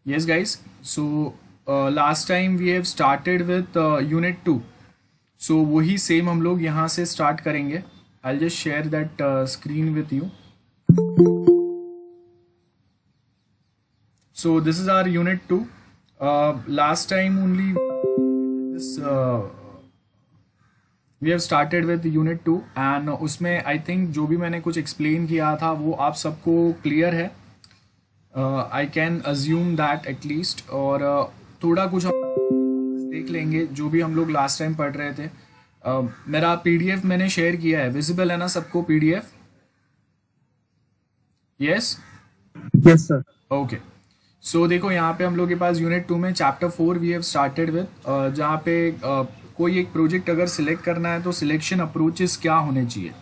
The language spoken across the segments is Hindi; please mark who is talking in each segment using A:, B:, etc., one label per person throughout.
A: Yes, guys. So last time we have started with unit 2. So वही सेम हम लोग यहाँ से स्टार्ट करेंगे. I'll just share that screen with you. So this is our unit 2. Last time only this we have started with unit 2 and उसमें I think जो भी मैंने कुछ explain किया था वो आप सबको clear है. I can assume that at least. और थोड़ा कुछ हम देख लेंगे जो भी हम लोग लास्ट टाइम पढ़ रहे थे. मेरा पीडीएफ मैंने शेयर किया है, विजिबल है ना सबको PDF? Yes
B: yes sir.
A: Okay. So देखो यहाँ पे हम लोग के पास यूनिट 2 में chapter 4 we have started with, जहाँ पे कोई एक प्रोजेक्ट अगर सिलेक्ट करना है तो सिलेक्शन अप्रोचेस क्या होने चाहिए,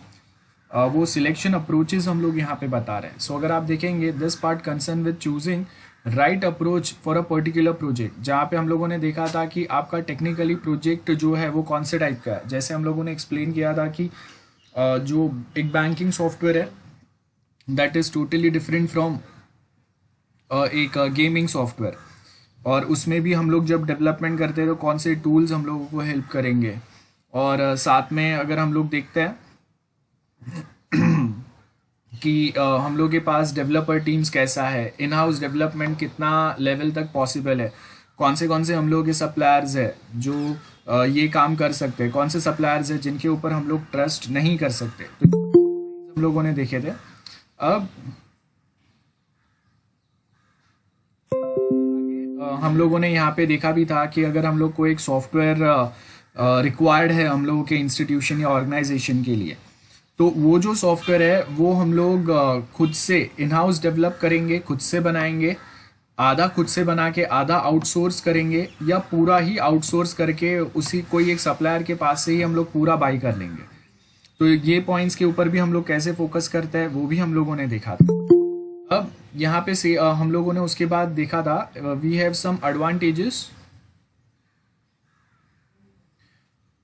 A: वो सिलेक्शन अप्रोचेस हम लोग यहाँ पे बता रहे हैं. सो अगर आप देखेंगे this part concern with choosing right approach for a particular project, जहाँ पे हम लोगों ने देखा था कि आपका टेक्निकली प्रोजेक्ट जो है वो कौन से टाइप का है. जैसे हम लोगों ने एक्सप्लेन किया था कि जो एक बैंकिंग सॉफ्टवेयर है that is totally different from एक गेमिंग सॉफ्टवेयर, और उसमें भी हम लोग जब डेवलपमेंट करते हैं तो कौन से टूल्स हम लोगों को हेल्प करेंगे. और साथ में अगर हम लोग देखते हैं कि हम लोग के पास डेवलपर टीम्स कैसा है, इन हाउस डेवलपमेंट कितना लेवल तक पॉसिबल है, कौन से हम लोग के सप्लायर्स है जो ये काम कर सकते हैं, कौन से सप्लायर्स है जिनके ऊपर हम लोग ट्रस्ट नहीं कर सकते, तो हम लोगों ने देखे थे. अब हम लोगों ने यहाँ पे देखा भी था कि अगर हम लोग को एक सॉफ्टवेयर रिक्वायर्ड है हम लोगों के इंस्टीट्यूशन या ऑर्गेनाइजेशन के लिए, तो वो जो सॉफ्टवेयर है वो हम लोग खुद से इन हाउस डेवलप करेंगे, खुद से बनाएंगे, आधा खुद से बना के आधा आउटसोर्स करेंगे, या पूरा ही आउटसोर्स करके उसी कोई एक सप्लायर के पास से ही हम लोग पूरा बाई कर लेंगे. तो ये पॉइंट्स के ऊपर भी हम लोग कैसे फोकस करते हैं वो भी हम लोगों ने देखा था. अब यहाँ पे से हम लोगों ने उसके बाद देखा था we have some advantages.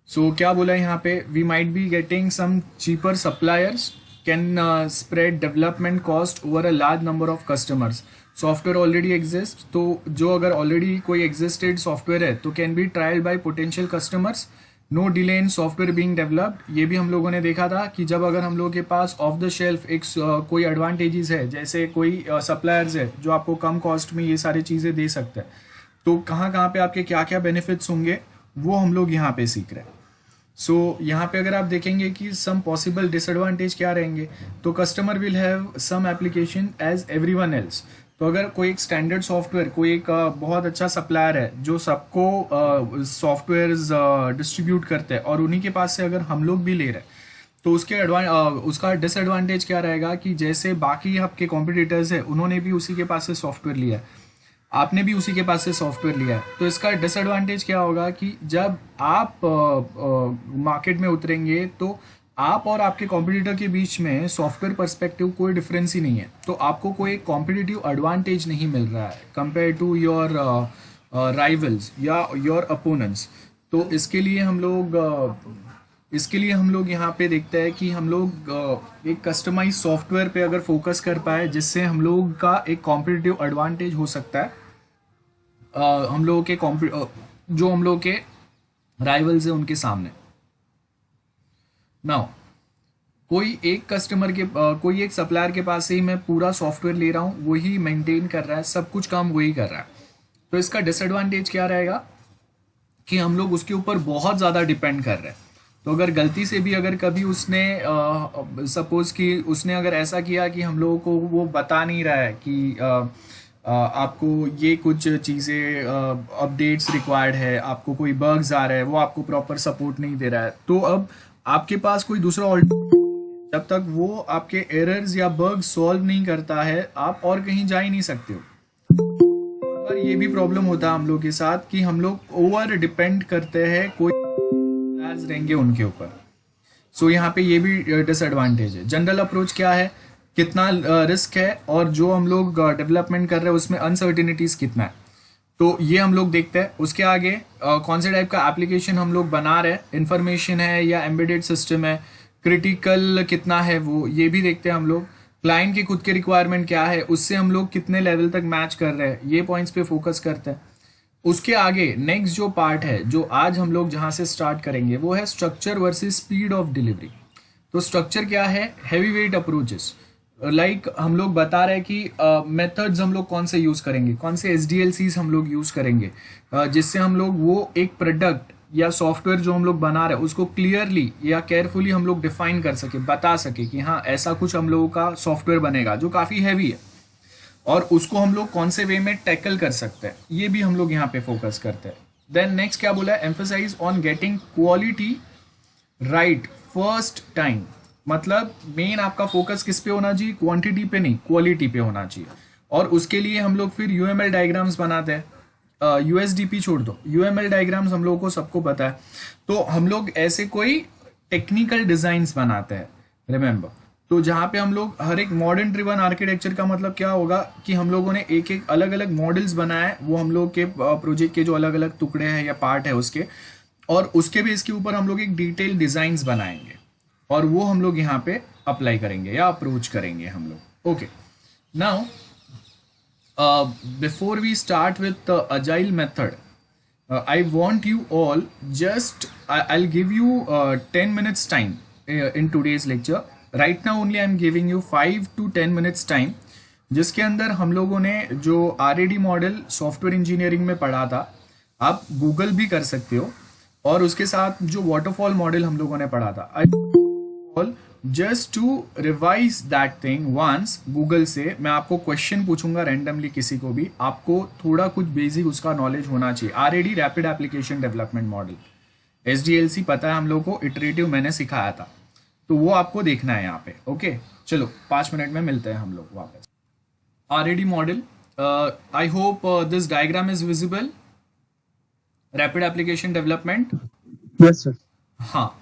A: So क्या बोला है यहाँ पे, we might be getting some cheaper suppliers, can spread development cost over a large number of customers. Software already exist, तो जो अगर ऑलरेडी कोई एग्जिस्टेड सॉफ्टवेयर है तो can be trial by potential customers, no delay in software being developed. ये भी हम लोगों ने देखा था कि जब अगर हम लोगों के पास ऑफ द शेल्फ एक कोई एडवांटेजेस है, जैसे कोई सप्लायर्स है जो आपको कम कॉस्ट में ये सारी चीज़ें दे सकते हैं, तो कहाँ कहाँ पे आपके क्या क्या बेनिफिट्स होंगे वो हम लोग यहाँ पे सीख रहे हैं. सो यहाँ पे अगर आप देखेंगे कि सम पॉसिबल डिसएडवांटेज क्या रहेंगे, तो customer will have some application as everyone else. तो अगर कोई एक स्टैंडर्ड सॉफ्टवेयर, कोई एक बहुत अच्छा सप्लायर है जो सबको सॉफ्टवेयर्स डिस्ट्रीब्यूट करते हैं और उन्हीं के पास से अगर हम लोग भी ले रहे हैं, तो उसका डिसएडवांटेज क्या रहेगा कि जैसे बाकी आपके कॉम्पिटिटर्स है उन्होंने भी उसी के पास से सॉफ्टवेयर लिया है, आपने भी उसी के पास से सॉफ्टवेयर लिया है, तो इसका डिसएडवांटेज क्या होगा कि जब आप मार्केट में उतरेंगे तो आप और आपके कॉम्पिटिटर के बीच में सॉफ्टवेयर पर्सपेक्टिव कोई डिफरेंस ही नहीं है, तो आपको कोई कॉम्पिटिटिव एडवांटेज नहीं मिल रहा है कंपेयर टू योर राइवल्स या योर अपोनेंट्स. तो इसके लिए हम लोग यहाँ पे देखते हैं कि हम लोग एक कस्टमाइज सॉफ्टवेयर पे अगर फोकस कर पाए जिससे हम लोग का एक कॉम्पिटिटिव एडवांटेज हो सकता है हम लोगों के जो हम लोग के राइवल्स है उनके सामने. नाउ कोई एक सप्लायर के पास से ही मैं पूरा सॉफ्टवेयर ले रहा हूँ, वही मेंटेन कर रहा है, सब कुछ काम वही कर रहा है, तो इसका डिसएडवांटेज क्या रहेगा कि हम लोग उसके ऊपर बहुत ज़्यादा डिपेंड कर रहे हैं. तो अगर गलती से भी अगर कभी उसने सपोज कि उसने अगर ऐसा किया कि हम लोगों को वो बता नहीं रहा है कि आपको ये कुछ चीज़ें अपडेट्स रिक्वायर्ड है, आपको कोई बग्स आ रहा है, वो आपको प्रॉपर सपोर्ट नहीं दे रहा है, तो अब आपके पास कोई दूसरा जब तक वो आपके एरर्स या बग्स सॉल्व नहीं करता है आप और कहीं जा ही नहीं सकते हो. और ये भी प्रॉब्लम होता है हम लोग के साथ कि हम लोग ओवर डिपेंड करते हैं कोई रहेंगे उनके ऊपर. सो यहाँ पे ये भी डिसएडवांटेज है. जनरल अप्रोच क्या है, कितना रिस्क है, और जो हम लोग डेवलपमेंट कर रहे हैं उसमें अनसर्टिनिटीज कितना है, तो ये हम लोग देखते हैं. उसके आगे कौन से टाइप का एप्लीकेशन हम लोग बना रहे हैं, इंफॉर्मेशन है या एम्बेडेड सिस्टम है, क्रिटिकल कितना है वो, ये भी देखते हैं हम लोग. क्लाइंट की खुद के रिक्वायरमेंट क्या है, उससे हम लोग कितने लेवल तक मैच कर रहे हैं, ये पॉइंट्स पे फोकस करते हैं। उसके आगे नेक्स्ट जो पार्ट है, जो आज हम लोग जहां से स्टार्ट करेंगे, वो है structure versus speed of delivery. तो स्ट्रक्चर क्या है, हैवी वेट अप्रोचेस। लाइक हम लोग बता रहे हैं कि मेथड्स हम लोग कौन से यूज करेंगे, कौन से SDLCs हम लोग यूज करेंगे, जिससे हम लोग वो एक प्रोडक्ट या सॉफ्टवेयर जो हम लोग बना रहे हैं उसको क्लियरली या केयरफुली हम लोग डिफाइन कर सके, बता सके कि हाँ ऐसा कुछ हम लोगों का सॉफ्टवेयर बनेगा जो काफी हैवी है, और उसको हम लोग कौन से वे में टैकल कर सकते हैं, ये भी हम लोग यहाँ पे फोकस करते हैं। देन नेक्स्ट क्या बोला है, emphasise on getting quality right first time. मतलब मेन आपका फोकस किस पे होना चाहिए, क्वांटिटी पे नहीं, क्वालिटी पे होना चाहिए। और उसके लिए हम लोग फिर UML डायग्राम्स बनाते हैं। USDP छोड़ दो, UML डायग्राम्स हम लोगों को सबको पता है। तो हम लोग ऐसे कोई टेक्निकल डिजाइन्स बनाते हैं, रिमेंबर। तो जहाँ पे हम लोग हर एक मॉडर्न ड्रिवन आर्किटेक्चर का मतलब क्या होगा कि हम लोगों ने एक एक अलग अलग मॉडल्स बनाए, वो हम लोग के प्रोजेक्ट के जो अलग अलग टुकड़े हैं या पार्ट है उसके, और उसके बेस के ऊपर हम लोग एक डिटेल डिजाइन्स बनाएंगे, और वो हम लोग यहाँ पे अप्लाई करेंगे या अप्रोच करेंगे हम लोग। Okay, now before we start with the agile method, I want you all I'll give you 10 minutes time in today's lecture. Right now only I'm giving you 5 to 10 minutes time, जिसके अंदर हम लोगों ने जो RAD मॉडल सॉफ्टवेयर इंजीनियरिंग में पढ़ा था, आप गूगल भी कर सकते हो, और उसके साथ जो वाटरफॉल मॉडल हम लोगों ने पढ़ा था, I just to revise that thing once. Google से मैं आपको क्वेश्चन पूछूंगा रैंडमली, किसी को भी, आपको थोड़ा कुछ बेसिक उसका नॉलेज होना चाहिए। RAD rapid application development model, SDLC पता है हम लोग को, इटरेटिव मैंने सिखाया था, तो वो आपको देखना है यहाँ पे। ओके चलो 5 मिनट में मिलते हैं हम लोग वापस। RAD model, I hope this diagram is visible. Rapid application development,
B: yes sir.
A: हाँ।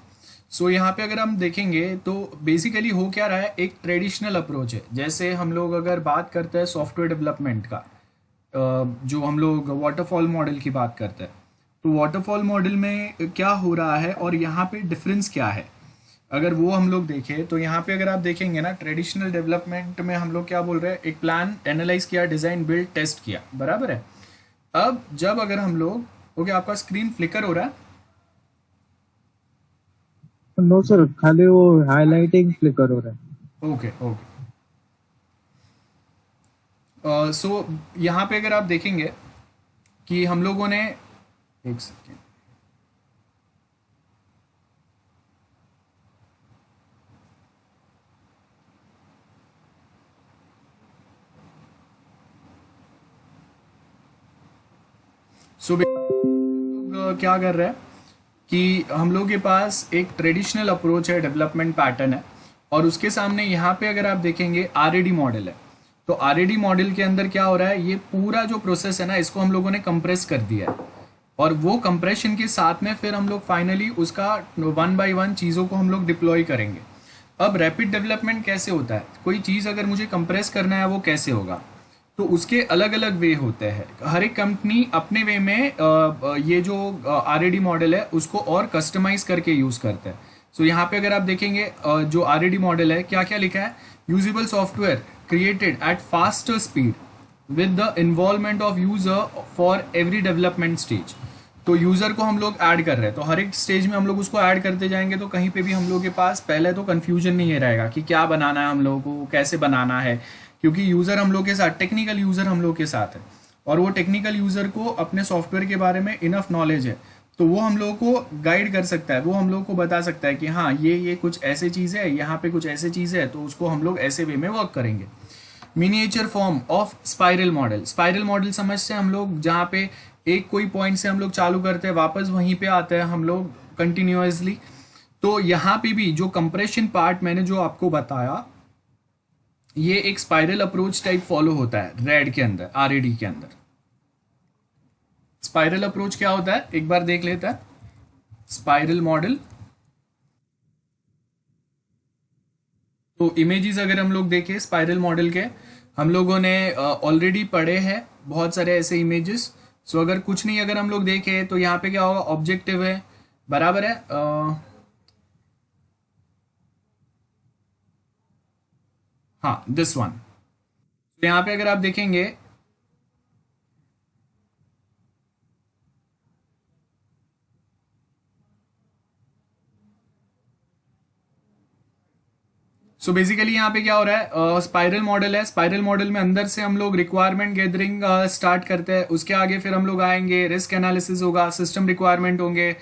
A: सो यहाँ पे अगर हम देखेंगे तो बेसिकली हो क्या रहा है, एक ट्रेडिशनल अप्रोच है। जैसे हम लोग अगर बात करते हैं सॉफ्टवेयर डेवलपमेंट का, जो हम लोग वाटरफॉल मॉडल की बात करते हैं, तो वाटरफॉल मॉडल में क्या हो रहा है और यहाँ पे डिफरेंस क्या है, अगर वो हम लोग देखें तो यहाँ पे अगर आप देखेंगे ना, ट्रेडिशनल डेवलपमेंट में हम लोग क्या बोल रहे हैं, एक प्लान एनालाइज किया, डिजाइन बिल्ड टेस्ट किया, बराबर है। अब जब अगर हम लोग, ओके आपका स्क्रीन फ्लिकर हो रहा है?
B: नो सर, खाली वो हाईलाइटिंग फ्लिकर हो रहा है।
A: Okay okay. सो यहाँ पे अगर आप देखेंगे कि हम लोगों ने, एक सेकेंड, सो लोग क्या कर रहे हैं कि हम लोग के पास एक ट्रेडिशनल अप्रोच है, डेवलपमेंट पैटर्न है, और उसके सामने यहाँ पे अगर आप देखेंगे RAD मॉडल है। तो RAD मॉडल के अंदर क्या हो रहा है, ये पूरा जो प्रोसेस है ना, इसको हम लोगों ने कंप्रेस कर दिया है, और वो कंप्रेशन के साथ में फिर हम लोग फाइनली उसका 1 बाय 1 चीज़ों को हम लोग डिप्लॉय करेंगे। अब रैपिड डेवलपमेंट कैसे होता है, कोई चीज़ अगर मुझे कंप्रेस करना है वो कैसे होगा, तो उसके अलग अलग वे होते हैं। हर एक कंपनी अपने वे में ये जो RAD मॉडल है उसको और कस्टमाइज करके यूज़ करता है। सो यहाँ पे अगर आप देखेंगे जो RAD मॉडल है, क्या क्या लिखा है, usable software created at faster speed with the involvement of user for every development stage. तो यूजर को हम लोग ऐड कर रहे हैं, तो हर एक स्टेज में हम लोग उसको ऐड करते जाएंगे, तो कहीं पे भी हम लोग के पास पहले तो कंफ्यूजन नहीं रहेगा कि क्या बनाना है हम लोगों को, कैसे बनाना है, क्योंकि यूजर हम लोग के साथ, टेक्निकल यूजर हम लोग के साथ है, और वो टेक्निकल यूजर को अपने सॉफ्टवेयर के बारे में इनफ नॉलेज है, तो वो हम लोगों को गाइड कर सकता है, वो हम लोग को बता सकता है कि हाँ ये कुछ ऐसे चीज़ है, यहाँ पे कुछ ऐसे चीज़ है, तो उसको हम लोग ऐसे वे में वर्क करेंगे। Miniature form of spiral model, spiral model समझते हैं हम लोग, जहाँ पे एक कोई पॉइंट से हम लोग चालू करते हैं, वापस वहीं पे आते हैं हम लोग कंटिन्यूअसली। तो यहाँ पे भी जो कंप्रेशन पार्ट मैंने जो आपको बताया, ये एक स्पाइरल अप्रोच टाइप फॉलो होता है रैड के अंदर, RAD के अंदर। स्पाइरल अप्रोच क्या होता है, एक बार देख लेता है। स्पाइरल मॉडल, तो इमेजेस अगर हम लोग देखें स्पाइरल मॉडल के, हम लोगों ने ऑलरेडी पढ़े हैं बहुत सारे ऐसे इमेजेस। सो अगर कुछ नहीं, अगर हम लोग देखें तो यहाँ पे क्या होगा, ऑब्जेक्टिव है, बराबर है। हाँ, दिस वन। तो यहाँ पे अगर आप देखेंगे, सो बेसिकली यहाँ पे क्या हो रहा है, स्पाइरल मॉडल है। स्पाइरल मॉडल में अंदर से हम लोग रिक्वायरमेंट गैदरिंग स्टार्ट करते हैं, उसके आगे फिर हम लोग आएंगे, रिस्क एनालिसिस होगा, सिस्टम रिक्वायरमेंट होंगे,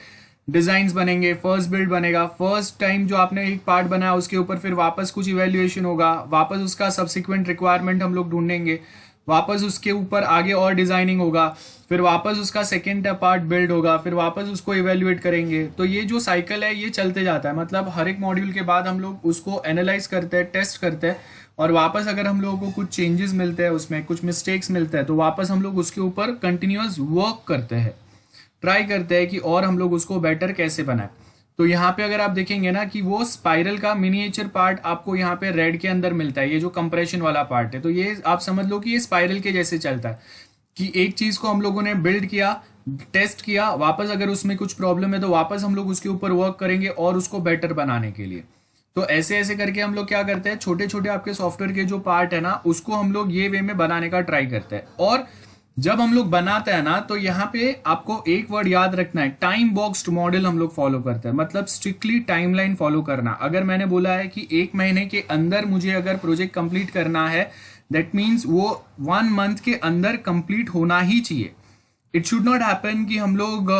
A: डिजाइन्स बनेंगे, फर्स्ट बिल्ड बनेगा, फर्स्ट टाइम जो आपने एक पार्ट बनाया उसके ऊपर फिर वापस कुछ इवेल्युएशन होगा, वापस उसका सब्सिक्वेंट रिक्वायरमेंट हम लोग ढूंढेंगे, वापस उसके ऊपर आगे और डिजाइनिंग होगा, फिर वापस उसका सेकेंड पार्ट बिल्ड होगा, फिर वापस उसको इवेल्युएट करेंगे। तो ये जो साइकिल है ये चलते जाता है, मतलब हर एक मॉड्यूल के बाद हम लोग उसको एनालाइज करते हैं, टेस्ट करते हैं, और वापस अगर हम लोगों को कुछ चेंजेस मिलते हैं, उसमें कुछ मिस्टेक्स मिलते हैं, तो वापस हम लोग उसके ऊपर कंटिन्यूअस वर्क करते हैं, ट्राई करते हैं कि और हम लोग उसको बेटर कैसे बनाए। तो यहाँ पे अगर आप देखेंगे ना कि वो स्पाइरल का मिनिएचर पार्ट आपको यहाँ पे रेड के अंदर मिलता है, ये जो कंप्रेशन वाला पार्ट है, तो ये आप समझ लो कि ये स्पाइरल के जैसे चलता है कि एक चीज को हम लोगों ने बिल्ड किया, टेस्ट किया, वापस अगर उसमें कुछ प्रॉब्लम है तो वापस हम लोग उसके ऊपर वर्क करेंगे और उसको बेटर बनाने के लिए। तो ऐसे ऐसे करके हम लोग क्या करते हैं, छोटे छोटे आपके सॉफ्टवेयर के जो पार्ट है ना उसको हम लोग ये वे में बनाने का ट्राई करते हैं। और जब हम लोग बनाते हैं ना तो यहाँ पे आपको एक वर्ड याद रखना है, टाइम बॉक्स्ड मॉडल हम लोग फॉलो करते हैं, मतलब स्ट्रिक्टली टाइमलाइन फॉलो करना। अगर मैंने बोला है कि 1 महीने के अंदर मुझे अगर प्रोजेक्ट कंप्लीट करना है, दैट मीन्स वो 1 मंथ के अंदर कंप्लीट होना ही चाहिए। इट शुड नॉट हैपन कि हम लोग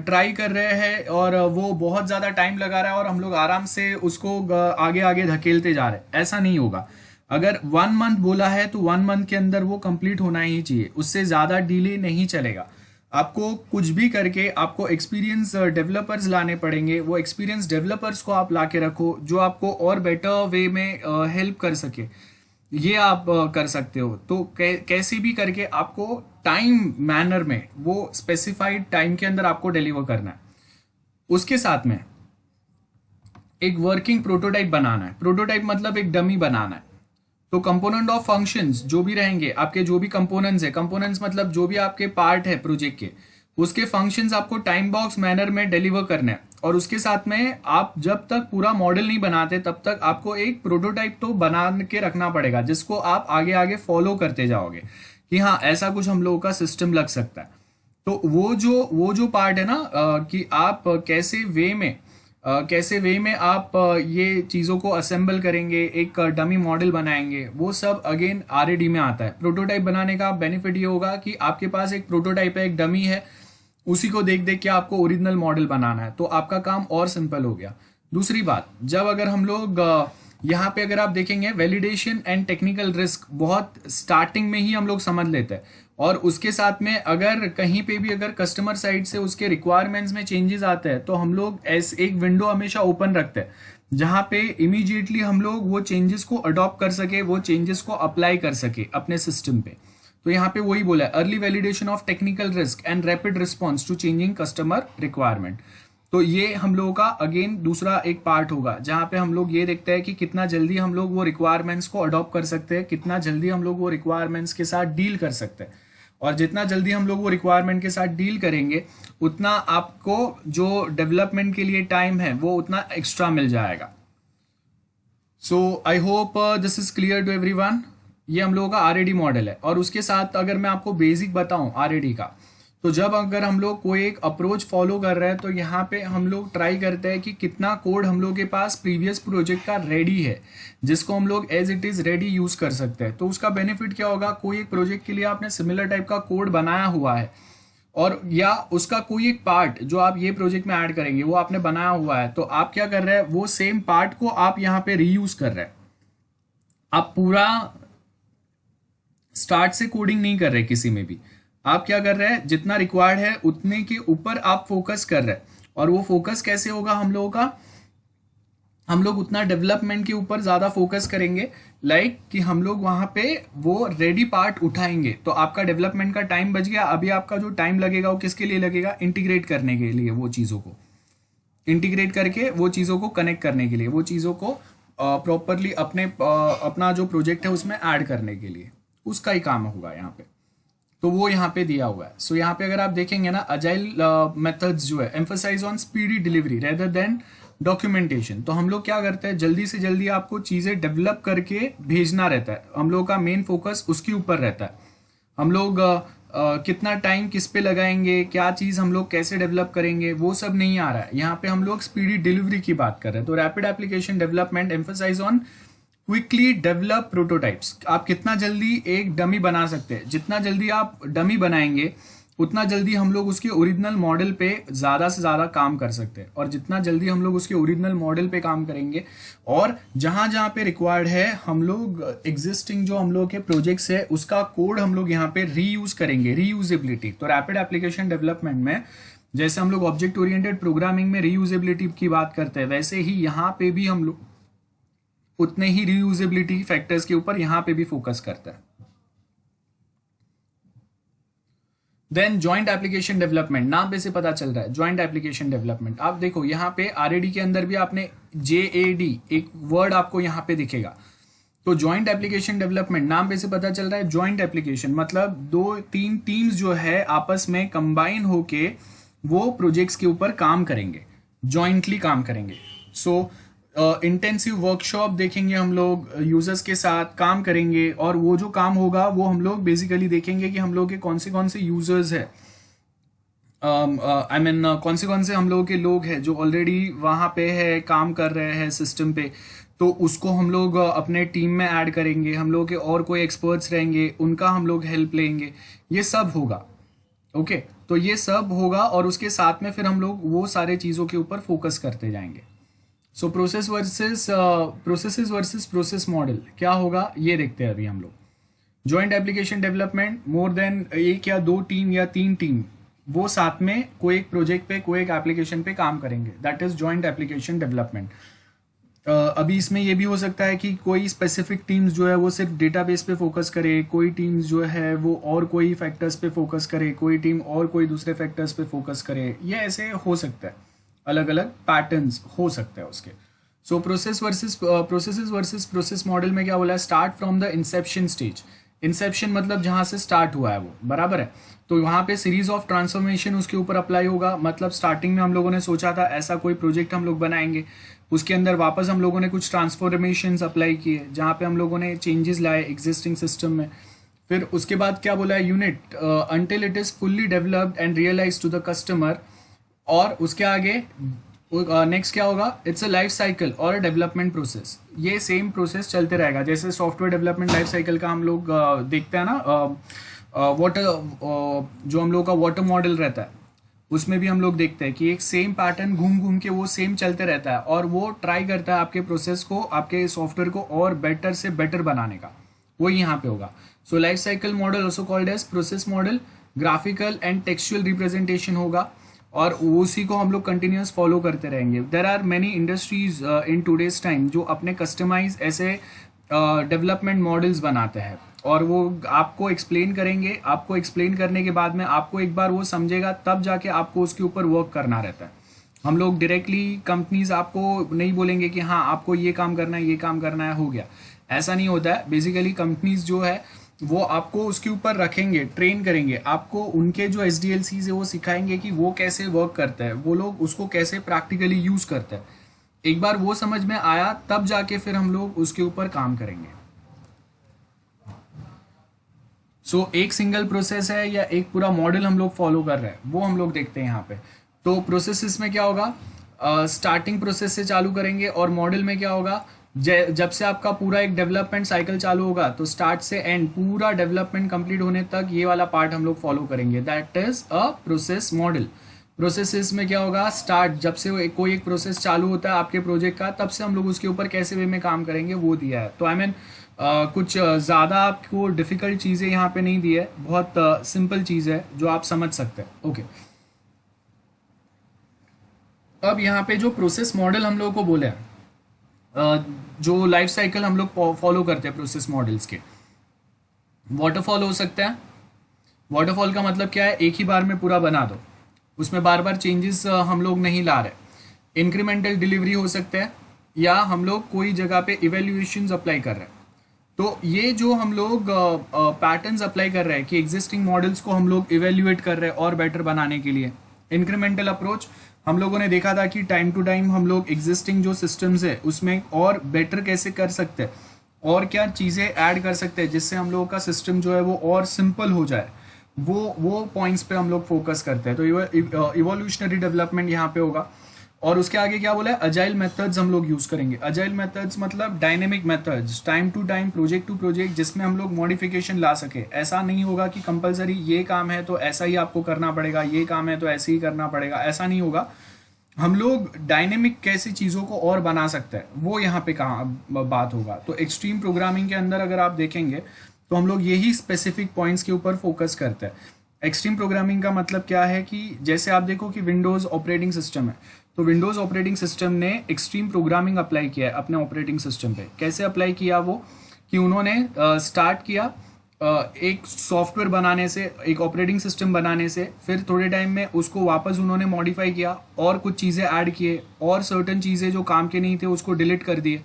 A: ट्राई कर रहे हैं और वो बहुत ज़्यादा टाइम लगा रहा है और हम लोग आराम से उसको आगे आगे धकेलते जा रहे हैं, ऐसा नहीं होगा। अगर 1 मंथ बोला है तो 1 मंथ के अंदर वो कंप्लीट होना ही चाहिए, उससे ज़्यादा डिले नहीं चलेगा। आपको कुछ भी करके आपको एक्सपीरियंस डेवलपर्स लाने पड़ेंगे, वो एक्सपीरियंस डेवलपर्स को आप ला के रखो जो आपको और बेटर वे में हेल्प कर सके, ये आप कर सकते हो। तो कैसे भी करके आपको टाइम मैनर में वो स्पेसिफाइड टाइम के अंदर आपको डिलीवर करना है। उसके साथ में एक वर्किंग प्रोटोटाइप बनाना है। प्रोटोटाइप मतलब एक डमी बनाना है। तो कंपोनेंट ऑफ फंक्शंस जो भी रहेंगे आपके, जो भी कंपोनेंट्स है, कंपोनेंट्स मतलब जो भी आपके पार्ट है प्रोजेक्ट के, उसके फंक्शंस आपको टाइम बॉक्स मैनर में डिलीवर करने हैं। और उसके साथ में आप जब तक पूरा मॉडल नहीं बनाते तब तक आपको एक प्रोटोटाइप तो बना के रखना पड़ेगा जिसको आप आगे आगे फॉलो करते जाओगे कि हाँ ऐसा कुछ हम लोगों का सिस्टम लग सकता है। तो वो जो पार्ट है ना कि आप कैसे वे में आप ये चीज़ों को असेंबल करेंगे, एक डमी मॉडल बनाएंगे, वो सब अगेन आरएडी में आता है। प्रोटोटाइप बनाने का बेनिफिट ये होगा कि आपके पास एक प्रोटोटाइप है, एक डमी है, उसी को देख देख के आपको ओरिजिनल मॉडल बनाना है, तो आपका काम और सिंपल हो गया। दूसरी बात, जब अगर हम लोग यहाँ पे अगर आप देखेंगे वैलिडेशन एंड टेक्निकल रिस्क बहुत स्टार्टिंग में ही हम लोग समझ लेते हैं, और उसके साथ में अगर कहीं पे भी अगर कस्टमर साइड से उसके रिक्वायरमेंट्स में चेंजेस आते हैं तो हम लोग ऐसे एक विंडो हमेशा ओपन रखते हैं जहाँ पे इमीडिएटली हम लोग वो चेंजेस को अडॉप्ट कर सके, वो चेंजेस को अप्लाई कर सके अपने सिस्टम पे। तो यहाँ पे वही बोला है, early validation of technical risk and rapid response to changing customer requirement. तो ये हम लोगों का अगेन दूसरा एक पार्ट होगा जहाँ पे हम लोग ये देखते हैं कि कितना जल्दी हम लोग वो रिक्वायरमेंट्स को अडॉप्ट कर सकते हैं, कितना जल्दी हम लोग वो रिक्वायरमेंट्स के साथ डील कर सकते हैं। और जितना जल्दी हम लोग वो रिक्वायरमेंट के साथ डील करेंगे उतना आपको जो डेवलपमेंट के लिए टाइम है वो उतना एक्स्ट्रा मिल जाएगा। So I hope this is clear to everyone. ये हम लोगों का आरएडी मॉडल है। और उसके साथ अगर मैं आपको बेसिक बताऊं आरएडी का, तो जब अगर हम लोग कोई एक अप्रोच फॉलो कर रहे हैं तो यहाँ पे हम लोग ट्राई करते हैं कि कितना कोड हम लोग के पास प्रीवियस प्रोजेक्ट का रेडी है जिसको हम लोग as it is ready use कर सकते हैं। तो उसका बेनिफिट क्या होगा, कोई एक प्रोजेक्ट के लिए आपने सिमिलर टाइप का कोड बनाया हुआ है और या उसका कोई एक पार्ट जो आप ये प्रोजेक्ट में ऐड करेंगे वो आपने बनाया हुआ है, तो आप क्या कर रहे हैं, वो सेम पार्ट को आप यहाँ पे रीयूज कर रहे हैं। आप पूरा स्टार्ट से कोडिंग नहीं कर रहे किसी में भी, आप क्या कर रहे हैं, जितना रिक्वायर्ड है उतने के ऊपर आप फोकस कर रहे हैं। और वो फोकस कैसे होगा हम लोगों का, हम लोग उतना डेवलपमेंट के ऊपर ज्यादा फोकस करेंगे, कि हम लोग वहां पे वो रेडी पार्ट उठाएंगे तो आपका डेवलपमेंट का टाइम बच गया। अभी आपका जो टाइम लगेगा वो किसके लिए लगेगा, इंटीग्रेट करने के लिए, वो चीजों को इंटीग्रेट करके वो चीजों को कनेक्ट करने के लिए, वो चीजों को प्रॉपरली अपना जो प्रोजेक्ट है उसमें ऐड करने के लिए, उसका ही काम होगा यहाँ पे। तो वो यहाँ पे दिया हुआ है। सो यहाँ पे अगर आप देखेंगे ना, अजाइल मेथड्स जो है emphasise on speedy delivery rather than documentation. तो हम लोग क्या करते हैं, जल्दी से जल्दी आपको चीज़ें डेवलप करके भेजना रहता है, हम लोग का मेन फोकस उसके ऊपर रहता है। हम लोग कितना टाइम किस पे लगाएंगे, क्या चीज़ हम लोग कैसे डेवलप करेंगे, वो सब नहीं आ रहा है यहाँ पे। हम लोग स्पीडी डिलीवरी की बात कर रहे हैं। तो rapid application development emphasise on quickly develop prototypes. आप कितना जल्दी एक डमी बना सकते हैं, जितना जल्दी आप डमी बनाएंगे उतना जल्दी हम लोग उसके ओरिजिनल मॉडल पे ज़्यादा से ज़्यादा काम कर सकते हैं। और जितना जल्दी हम लोग उसके ओरिजिनल मॉडल पे काम करेंगे, और जहाँ जहाँ पे रिक्वायर्ड है हम लोग एग्जिस्टिंग जो हम लोग के प्रोजेक्ट्स है उसका कोड हम लोग यहाँ पे रीयूज करेंगे, रीयूजेबिलिटी। तो रैपिड एप्लीकेशन डेवलपमेंट में जैसे हम लोग ऑब्जेक्ट ओरिएंटेड प्रोग्रामिंग में रीयूजेबिलिटी की बात करते हैं, वैसे ही यहाँ पे भी हम लोग उतने ही रीयूजेबिलिटी फैक्टर्स के ऊपर यहाँ पे भी फोकस करता है। देन ज्वाइंट एप्लीकेशन डेवलपमेंट, नाम पे से पता चल रहा है ज्वाइंट एप्लीकेशन डेवलपमेंट। आप देखो यहाँ पे आरएडी के अंदर भी आपने JAD एक वर्ड आपको यहाँ पे दिखेगा। तो ज्वाइंट एप्लीकेशन डेवलपमेंट, नाम पे से पता चल रहा है ज्वाइंट एप्लीकेशन मतलब 2-3 टीम्स जो है आपस में कंबाइन होके वो प्रोजेक्ट्स के ऊपर काम करेंगे, ज्वाइंटली काम करेंगे। सो इंटेंसिव वर्कशॉप देखेंगे, हम लोग यूजर्स के साथ काम करेंगे, और वो जो काम होगा वो हम लोग बेसिकली देखेंगे कि हम लोग के कौन से यूजर्स है, कौन से हम लोगों के लोग हैं जो ऑलरेडी वहाँ पे है, काम कर रहे हैं सिस्टम पे। तो उसको हम लोग अपने टीम में ऐड करेंगे, हम लोग के और कोई एक्सपर्ट्स रहेंगे उनका हम लोग हेल्प लेंगे, ये सब होगा। ओके, तो ये सब होगा, और उसके साथ में फिर हम लोग वो सारे चीज़ों के ऊपर फोकस करते जाएंगे। So process versus process model क्या होगा ये देखते हैं अभी हम लोग। Joint application development, more than एक या दो टीम या 3 टीम वो साथ में कोई एक प्रोजेक्ट पे, कोई एक एप्लीकेशन पे काम करेंगे, that is joint application development. अभी इसमें ये भी हो सकता है कि कोई स्पेसिफिक टीम्स जो है वो सिर्फ डेटाबेस पे फोकस करे, कोई टीम्स जो है वो और कोई फैक्टर्स पे फोकस करे, कोई टीम और कोई दूसरे फैक्टर्स पे फोकस करे, ये ऐसे हो सकता है, अलग अलग पैटर्न्स हो सकते हैं उसके। सो प्रोसेसेस वर्सेस प्रोसेस मॉडल में क्या बोला है, start from the Inception stage. Inception मतलब जहाँ से स्टार्ट हुआ है वो, बराबर है। तो वहाँ पे सीरीज ऑफ ट्रांसफॉर्मेशन उसके ऊपर अप्लाई होगा। मतलब स्टार्टिंग में हम लोगों ने सोचा था ऐसा कोई प्रोजेक्ट हम लोग बनाएंगे, उसके अंदर वापस हम लोगों ने कुछ ट्रांसफॉर्मेशंस अप्लाई किए जहाँ पे हम लोगों ने चेंजेस लाए एग्जिस्टिंग सिस्टम में। फिर उसके बाद क्या बोला है, unit until it is fully developed and realise to the customer. और उसके आगे नेक्स्ट क्या होगा, इट्स अ लाइफ साइकिल और डेवलपमेंट प्रोसेस। ये सेम प्रोसेस चलते रहेगा, जैसे सॉफ्टवेयर डेवलपमेंट लाइफ साइकिल का हम लोग देखते हैं ना, वाटर जो हम लोग का वाटर मॉडल रहता है उसमें भी हम लोग देखते हैं कि एक सेम पैटर्न घूम घूम के वो सेम चलते रहता है, और वो ट्राई करता है आपके प्रोसेस को, आपके सॉफ्टवेयर को और बेटर से बेटर बनाने का, वो यहाँ पे होगा। So life cycle model also called as process model, graphical and textual representation होगा, और उसी को हम लोग कंटिन्यूस फॉलो करते रहेंगे। There are many industries in today's time जो अपने कस्टमाइज ऐसे डेवलपमेंट मॉडल्स बनाते हैं, और वो आपको एक्सप्लेन करेंगे, आपको एक्सप्लेन करने के बाद में आपको एक बार वो समझेगा तब जाके आपको उसके ऊपर वर्क करना रहता है। हम लोग डायरेक्टली कंपनीज आपको नहीं बोलेंगे कि हाँ आपको ये काम करना है, ये काम करना है, हो गया, ऐसा नहीं होता है। बेसिकली कंपनीज जो है वो आपको उसके ऊपर रखेंगे, ट्रेन करेंगे, आपको उनके जो SDLCs है वो सिखाएंगे कि वो कैसे वर्क करता है, वो लोग उसको कैसे प्रैक्टिकली यूज़ करते हैं। एक बार वो समझ में आया तब जाके फिर हम लोग उसके ऊपर काम करेंगे। सो एक सिंगल प्रोसेस है या एक पूरा मॉडल हम लोग फॉलो कर रहे हैं, वो हम लोग देखते हैं यहाँ पे। तो प्रोसेसेस में क्या होगा, स्टार्टिंग प्रोसेस से चालू करेंगे, और मॉडल में क्या होगा, जब से आपका पूरा एक डेवलपमेंट साइकिल चालू होगा तो स्टार्ट से एंड पूरा डेवलपमेंट कंप्लीट होने तक ये वाला पार्ट हम लोग फॉलो करेंगे, that is a process model. Processes में क्या होगा, स्टार्ट जब से कोई एक प्रोसेस चालू होता है आपके प्रोजेक्ट का, तब से हम लोग उसके ऊपर कैसे वे में काम करेंगे वो दिया है। तो आई मीन कुछ ज़्यादा आपको डिफ़िकल्ट चीज़ें यहाँ पे नहीं दी है, बहुत सिंपल चीज़ है जो आप समझ सकते हैं। ओके, अब यहाँ पे जो प्रोसेस मॉडल हम लोगों को बोले हैं, जो लाइफ साइकिल हम लोग फॉलो करते हैं प्रोसेस मॉडल्स के, वाटरफॉल हो सकता है। वाटरफॉल का मतलब क्या है, एक ही बार में पूरा बना दो, उसमें बार बार चेंजेस हम लोग नहीं ला रहे। इंक्रीमेंटल डिलीवरी हो सकता है, या हम लोग कोई जगह पे इवेल्युएशंस अप्लाई कर रहे हैं। तो ये जो हम लोग पैटर्न्स अप्लाई कर रहे हैं कि एग्जिस्टिंग मॉडल्स को हम लोग इवेल्युएट कर रहे हैं और बेटर बनाने के लिए, इंक्रीमेंटल अप्रोच। हम लोगों ने देखा था कि टाइम टू टाइम हम लोग एग्जिस्टिंग जो सिस्टम्स है उसमें और बेटर कैसे कर सकते हैं और क्या चीज़ें ऐड कर सकते हैं जिससे हम लोगों का सिस्टम जो है वो और सिंपल हो जाए, वो पॉइंट्स पे हम लोग फोकस करते हैं। तो इवोल्यूशनरी डेवलपमेंट यहाँ पे होगा। और उसके आगे क्या बोला है, अजाइल मेथड्स हम लोग यूज करेंगे। अजाइल मेथड्स मतलब dynamic methods, time to time, project to project, जिसमें हम लोग मॉडिफिकेशन ला सके। ऐसा नहीं होगा कि कंपलसरी ये काम है तो ऐसा ही आपको करना पड़ेगा, ये काम है तो ऐसे ही करना पड़ेगा, ऐसा नहीं होगा। हम लोग डायनेमिक कैसी चीज़ों को और बना सकते हैं वो यहाँ पे कहाँ बात होगा। तो एक्सट्रीम प्रोग्रामिंग के अंदर अगर आप देखेंगे तो हम लोग यही स्पेसिफिक पॉइंट्स के ऊपर फोकस करते हैं। एक्सट्रीम प्रोग्रामिंग का मतलब क्या है कि जैसे आप देखो कि विंडोज़ ऑपरेटिंग सिस्टम है, तो विंडोज़ ऑपरेटिंग सिस्टम ने एक्सट्रीम प्रोग्रामिंग अप्लाई किया है अपने ऑपरेटिंग सिस्टम पे। कैसे अप्लाई किया वो, कि उन्होंने स्टार्ट किया एक सॉफ्टवेयर बनाने से, एक ऑपरेटिंग सिस्टम बनाने से, फिर थोड़े टाइम में उसको वापस उन्होंने मॉडिफाई किया और कुछ चीज़ें ऐड किए और सर्टन चीज़ें जो काम के नहीं थे उसको डिलीट कर दिए।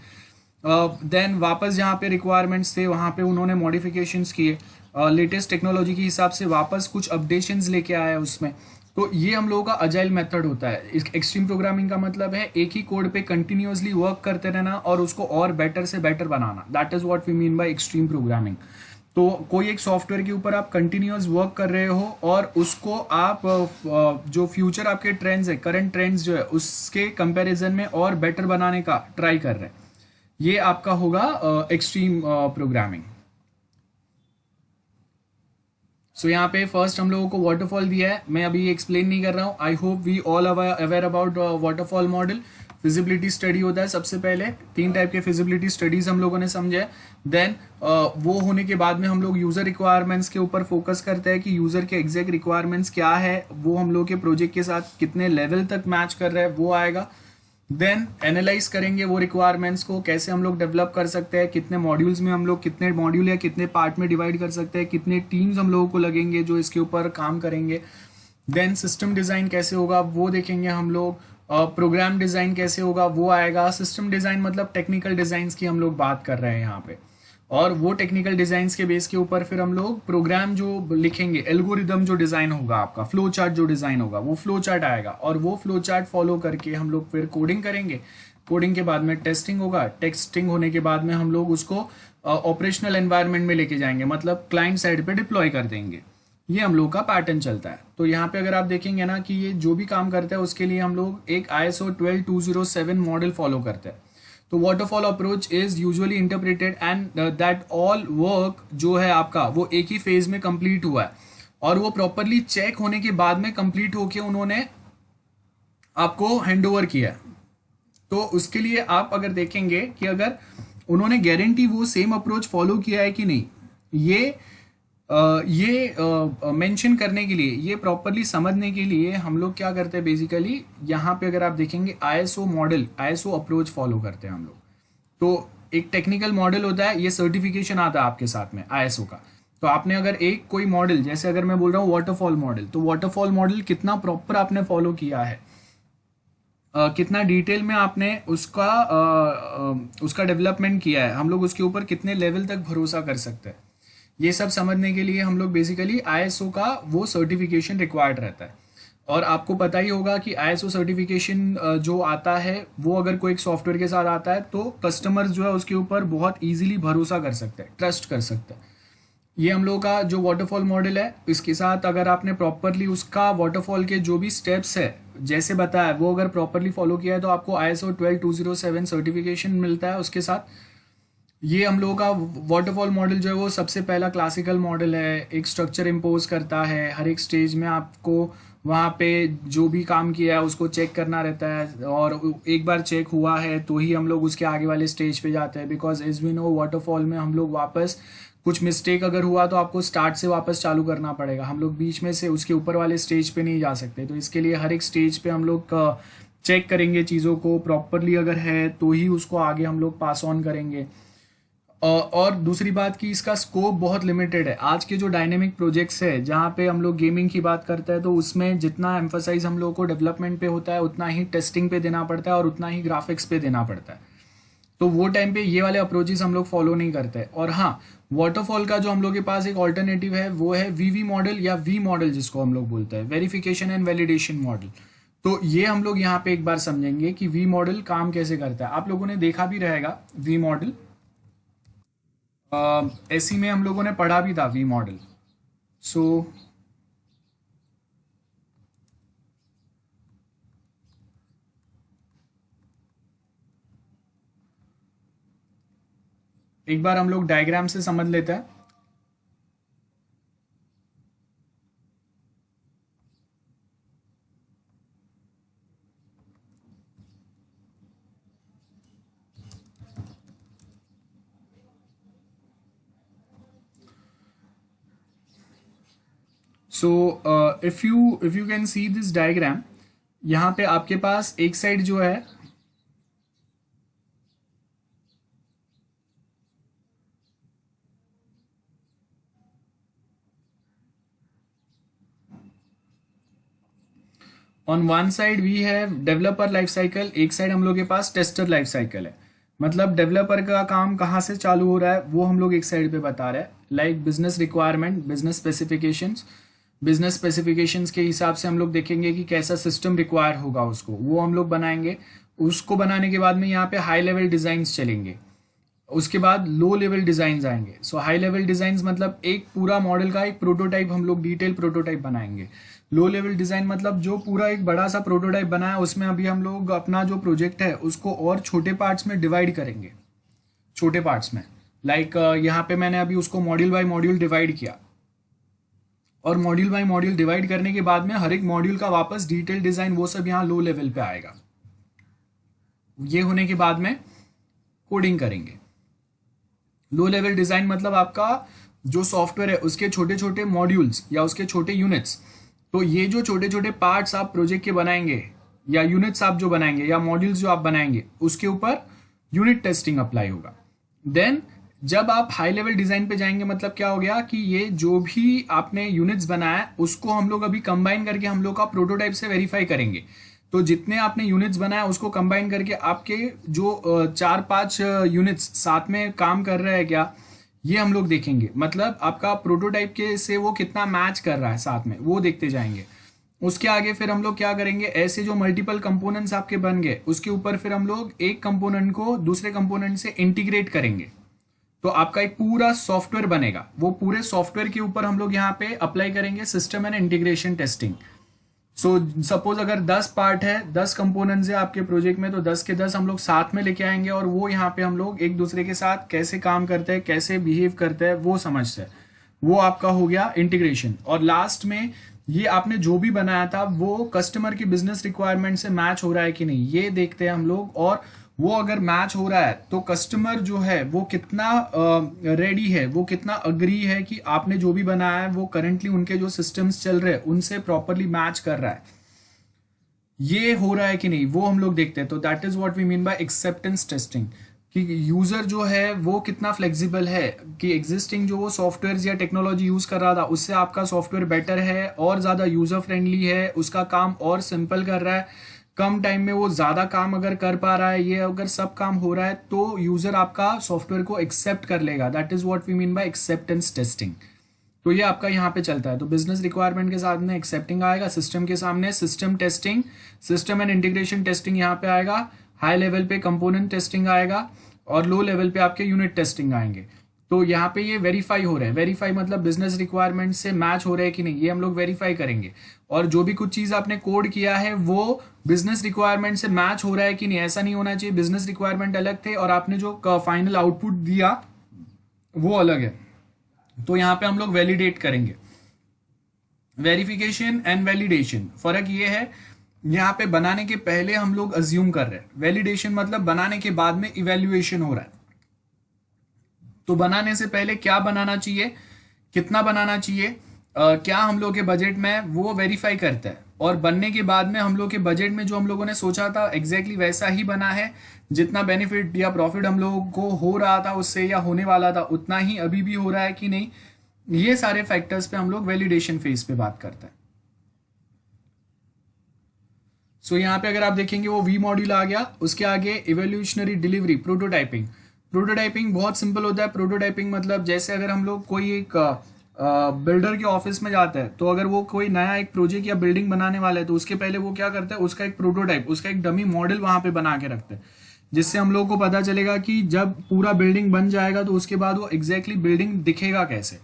A: देन वापस जहाँ पे रिक्वायरमेंट्स थे वहाँ पे उन्होंने मॉडिफिकेशंस किए, लेटेस्ट टेक्नोलॉजी के हिसाब से वापस कुछ अपडेशंस लेके आया उसमें। तो ये हम लोगों का अजाइल मेथड होता है। एक्सट्रीम प्रोग्रामिंग का मतलब है एक ही कोड पे कंटिन्यूअसली वर्क करते रहना और उसको और बेटर से बेटर बनाना। That is what we mean by extreme programming. तो कोई एक सॉफ्टवेयर के ऊपर आप कंटिन्यूअस वर्क कर रहे हो और उसको आप जो फ्यूचर आपके ट्रेंड्स है, करंट ट्रेंड्स जो है उसके कंपैरिजन में और बेटर बनाने का ट्राई कर रहे हैं, ये आपका होगा एक्सट्रीम प्रोग्रामिंग। सो यहाँ पे फर्स्ट हम लोगों को वाटरफॉल दिया है, मैं अभी एक्सप्लेन नहीं कर रहा हूँ। I hope we all aware about waterfall model. Feasibility study होता है सबसे पहले, 3 टाइप के फिजिबिलिटी स्टडीज हम लोगों ने समझे। देन वो होने के बाद में हम लोग यूजर रिक्वायरमेंट्स के ऊपर फोकस करते हैं कि यूजर के एग्जैक्ट रिक्वायरमेंट्स क्या है, वो हम लोग के प्रोजेक्ट के साथ कितने लेवल तक मैच कर रहा है वो आएगा। देन एनालाइज करेंगे वो रिक्वायरमेंट्स को, कैसे हम लोग डेवलप कर सकते हैं, कितने मॉड्यूल्स में हम लोग, कितने मॉड्यूल या कितने पार्ट में डिवाइड कर सकते हैं, कितने टीम्स हम लोगों को लगेंगे जो इसके ऊपर काम करेंगे। देन सिस्टम डिज़ाइन कैसे होगा वो देखेंगे हम लोग। प्रोग्राम डिज़ाइन कैसे होगा वो आएगा। सिस्टम डिज़ाइन मतलब टेक्निकल डिज़ाइंस की हम लोग बात कर रहे हैं यहाँ पे, और वो टेक्निकल डिज़ाइंस के बेस के ऊपर फिर हम लोग प्रोग्राम जो लिखेंगे, एल्गोरिदम जो डिज़ाइन होगा आपका, फ्लो चार्ट जो डिज़ाइन होगा वो फ्लो चार्ट आएगा, और वो फ्लो चार्ट फॉलो करके हम लोग फिर कोडिंग करेंगे। कोडिंग के बाद में टेस्टिंग होगा, टेस्टिंग होने के बाद में हम लोग उसको ऑपरेशनल एनवायरनमेंट में लेके जाएंगे, मतलब क्लाइंट साइड पे डिप्लॉय कर देंगे। ये हम लोग का पैटर्न चलता है। तो यहाँ पे अगर आप देखेंगे ना कि ये जो भी काम करता है उसके लिए हम लोग एक ISO 12207 मॉडल फॉलो करते हैं। तो waterfall approach is usually interpreted and that all work जो है आपका वो एक ही फेज में कंप्लीट हुआ है, और वो प्रॉपरली चेक होने के बाद में कंप्लीट होके उन्होंने आपको हैंड ओवर किया है। तो उसके लिए आप अगर देखेंगे कि अगर उन्होंने गारंटी वो सेम अप्रोच फॉलो किया है कि नहीं, ये मेंशन करने के लिए, ये प्रॉपरली समझने के लिए हम लोग क्या करते हैं बेसिकली, यहाँ पे अगर आप देखेंगे ISO model, ISO approach follow करते हैं हम लोग। तो एक टेक्निकल मॉडल होता है, ये सर्टिफिकेशन आता है आपके साथ में ISO का। तो आपने अगर एक कोई मॉडल, जैसे अगर मैं बोल रहा हूँ वाटरफॉल मॉडल, तो वाटरफॉल मॉडल कितना प्रॉपर आपने फॉलो किया है, कितना डिटेल में आपने उसका डेवलपमेंट किया है, हम लोग उसके ऊपर कितने लेवल तक भरोसा कर सकते हैं, ये सब समझने के लिए हम लोग बेसिकली ISO का वो सर्टिफिकेशन रिक्वायर्ड रहता है। और आपको पता ही होगा कि ISO सर्टिफिकेशन जो आता है वो अगर कोई एक सॉफ्टवेयर के साथ आता है तो कस्टमर्स जो है उसके ऊपर बहुत इजीली भरोसा कर सकते हैं, ट्रस्ट कर सकते हैं। ये हम लोग का जो वाटरफॉल मॉडल है, इसके साथ अगर आपने प्रॉपरली उसका वाटरफॉल के जो भी स्टेप्स है जैसे बताया वो अगर प्रॉपरली फॉलो किया है तो आपको ISO 12207 सर्टिफिकेशन मिलता है उसके साथ। ये हम लोगों का वाटरफॉल मॉडल जो है वो सबसे पहला क्लासिकल मॉडल है, एक स्ट्रक्चर इम्पोज करता है। हर एक स्टेज में आपको वहाँ पे जो भी काम किया है उसको चेक करना रहता है, और एक बार चेक हुआ है तो ही हम लोग उसके आगे वाले स्टेज पे जाते हैं। Because as we know waterfall में हम लोग वापस कुछ मिस्टेक अगर हुआ तो आपको स्टार्ट से वापस चालू करना पड़ेगा, हम लोग बीच में से उसके ऊपर वाले स्टेज पे नहीं जा सकते। तो इसके लिए हर एक स्टेज पे हम लोग चेक करेंगे चीज़ों को, प्रॉपरली अगर है तो ही उसको आगे हम लोग पास ऑन करेंगे। और दूसरी बात कि इसका स्कोप बहुत लिमिटेड है। आज के जो डायनेमिक प्रोजेक्ट्स है जहाँ पे हम लोग गेमिंग की बात करते हैं तो उसमें जितना एम्फोसाइज हम लोग को डेवलपमेंट पे होता है उतना ही टेस्टिंग पे देना पड़ता है और उतना ही ग्राफिक्स पे देना पड़ता है। तो वो टाइम पे ये वाले अप्रोचेस हम लोग फॉलो नहीं करते। और हाँ, वाटरफॉल का जो हम लोग के पास एक ऑल्टरनेटिव है वो है VV मॉडल या V मॉडल, जिसको हम लोग बोलते हैं वेरिफिकेशन एंड वैलिडेशन मॉडल। तो ये हम लोग यहाँ पे एक बार समझेंगे कि वी मॉडल काम कैसे करता है। आप लोगों ने देखा भी रहेगा वी मॉडल, एसी में हम लोगों ने पढ़ा भी था वी मॉडल। सो एक बार हम लोग डायग्राम से समझ लेते हैं। So if you can see this diagram, यहाँ पे आपके पास एक साइड जो है on one side we have developer life cycle, एक साइड हम लोग के पास टेस्टर लाइफ साइकिल है। मतलब डेवलपर का काम कहाँ से चालू हो रहा है वो हम लोग एक साइड पे बता रहे हैं, like business requirement, business specifications. Business specifications के हिसाब से हम लोग देखेंगे कि कैसा सिस्टम रिक्वायर होगा उसको, वो हम लोग बनाएंगे। उसको बनाने के बाद में यहाँ पे हाई लेवल डिजाइन्स चलेंगे, उसके बाद लो लेवल डिजाइन आएंगे। सो हाई लेवल डिजाइन मतलब एक पूरा मॉडल का एक प्रोटोटाइप हम लोग डिटेल प्रोटोटाइप बनाएंगे। लो लेवल डिजाइन मतलब जो पूरा एक बड़ा सा प्रोटोटाइप बना है उसमें अभी हम लोग अपना जो प्रोजेक्ट है उसको और छोटे पार्ट्स में डिवाइड करेंगे, छोटे पार्ट्स में। लाइक यहाँ पे मैंने अभी उसको मॉड्यूल बाय मॉड्यूल डिवाइड किया, और मॉड्यूल बाय मॉड्यूल डिवाइड करने के बाद में हर एक मॉड्यूल का वापस डिटेल डिजाइन वो सब यहाँ लो लेवल पे आएगा। ये होने के बाद में कोडिंग करेंगे। लो लेवल डिजाइन मतलब आपका जो सॉफ्टवेयर है उसके छोटे छोटे मॉड्यूल्स या उसके छोटे यूनिट्स। तो ये जो छोटे छोटे पार्ट्स आप प्रोजेक्ट के बनाएंगे या यूनिट्स आप जो बनाएंगे या मॉड्यूल्स जो आप बनाएंगे उसके ऊपर यूनिट टेस्टिंग अप्लाई होगा। देन जब आप हाई लेवल डिजाइन पे जाएंगे मतलब क्या हो गया कि ये जो भी आपने यूनिट्स बनाया उसको हम लोग अभी कंबाइन करके हम लोग का प्रोटोटाइप से वेरीफाई करेंगे। तो जितने आपने यूनिट्स बनाया उसको कंबाइन करके आपके जो 4-5 यूनिट्स साथ में काम कर रहे हैं क्या, ये हम लोग देखेंगे। मतलब आपका प्रोटोटाइप के से वो कितना मैच कर रहा है साथ में, वो देखते जाएंगे। उसके आगे फिर हम लोग क्या करेंगे, ऐसे जो मल्टीपल कंपोनेंट्स आपके बन गए उसके ऊपर फिर हम लोग एक कंपोनेंट को दूसरे कंपोनेंट से इंटीग्रेट करेंगे। तो आपका एक पूरा सॉफ्टवेयर बनेगा। वो पूरे सॉफ्टवेयर के ऊपर हम लोग यहाँ पे अप्लाई करेंगे system and integration testing. So suppose अगर 10 पार्ट है, 10 कंपोनेंट्स है आपके प्रोजेक्ट में, तो 10 के 10 हम लोग साथ में लेके आएंगे और वो यहाँ पे हम लोग एक दूसरे के साथ कैसे काम करते हैं, कैसे बिहेव करते हैं वो समझते हैं। वो आपका हो गया इंटीग्रेशन। और लास्ट में ये आपने जो भी बनाया था वो कस्टमर की बिजनेस रिक्वायरमेंट से मैच हो रहा है कि नहीं, ये देखते हैं हम लोग। और वो अगर मैच हो रहा है तो कस्टमर जो है वो कितना रेडी है, वो कितना अग्री है कि आपने जो भी बनाया है वो करेंटली उनके जो सिस्टम्स चल रहे हैं उनसे प्रॉपरली मैच कर रहा है, ये हो रहा है कि नहीं, वो हम लोग देखते हैं। तो that is what we mean by acceptance testing, कि यूजर जो है वो कितना फ्लेक्सिबल है, कि एग्जिस्टिंग जो वो सॉफ्टवेयर या टेक्नोलॉजी यूज कर रहा था उससे आपका सॉफ्टवेयर बेटर है और ज्यादा यूजर फ्रेंडली है, उसका काम और सिंपल कर रहा है, कम टाइम में वो ज्यादा काम अगर कर पा रहा है, ये अगर सब काम हो रहा है तो यूजर आपका सॉफ्टवेयर को एक्सेप्ट कर लेगा। That is what we mean by acceptance testing. तो ये आपका यहाँ पे चलता है। तो बिजनेस रिक्वायरमेंट के साथ में एक्सेप्टिंग आएगा, सिस्टम के सामने system testing, system and integration testing यहाँ पे आएगा, हाई लेवल पे कंपोनेंट टेस्टिंग आएगा और लो लेवल पे आपके यूनिट टेस्टिंग आएंगे। तो यहाँ पे ये वेरीफाई हो रहा है। वेरीफाई मतलब बिजनेस रिक्वायरमेंट से मैच हो रहे हैं कि नहीं, ये हम लोग वेरीफाई करेंगे। और जो भी कुछ चीज आपने कोड किया है वो बिजनेस रिक्वायरमेंट से मैच हो रहा है कि नहीं, ऐसा नहीं होना चाहिए बिजनेस रिक्वायरमेंट अलग थे और आपने जो फाइनल आउटपुट दिया वो अलग है। तो यहाँ पे हम लोग वैलिडेट करेंगे। वेरिफिकेशन एंड वैलिडेशन फर्क ये है, यहाँ पे बनाने के पहले हम लोग अज्यूम कर रहे हैं, वैलिडेशन मतलब बनाने के बाद में इवेल्युएशन हो रहा है। तो बनाने से पहले क्या बनाना चाहिए, कितना बनाना चाहिए, क्या हम लोग के बजट में, वो वेरीफाई करता है। और बनने के बाद में हम लोग के बजट में जो हम लोगों ने सोचा था एग्जैक्टली वैसा ही बना है, जितना बेनिफिट या प्रॉफिट हम लोगों को हो रहा था उससे या होने वाला था उतना ही अभी भी हो रहा है कि नहीं, ये सारे फैक्टर्स पे हम लोग वैलिडेशन फेज पे बात करते हैं। सो यहाँ पे अगर आप देखेंगे वो वी मॉड्यूल आ गया, उसके आगे इवोल्यूशनरी डिलीवरी, प्रोटोटाइपिंग। प्रोटोटाइपिंग बहुत सिंपल होता है। प्रोटोटाइपिंग मतलब जैसे अगर हम लोग कोई एक बिल्डर के ऑफिस में जाता है, तो अगर वो कोई नया एक प्रोजेक्ट या बिल्डिंग बनाने वाला है तो उसके पहले वो क्या करता है, उसका एक प्रोटोटाइप, उसका एक डमी मॉडल वहां पे बना के रखते हैं, जिससे हम लोग को पता चलेगा कि जब पूरा बिल्डिंग बन जाएगा तो उसके बाद वो एग्जैक्टली बिल्डिंग दिखेगा कैसे।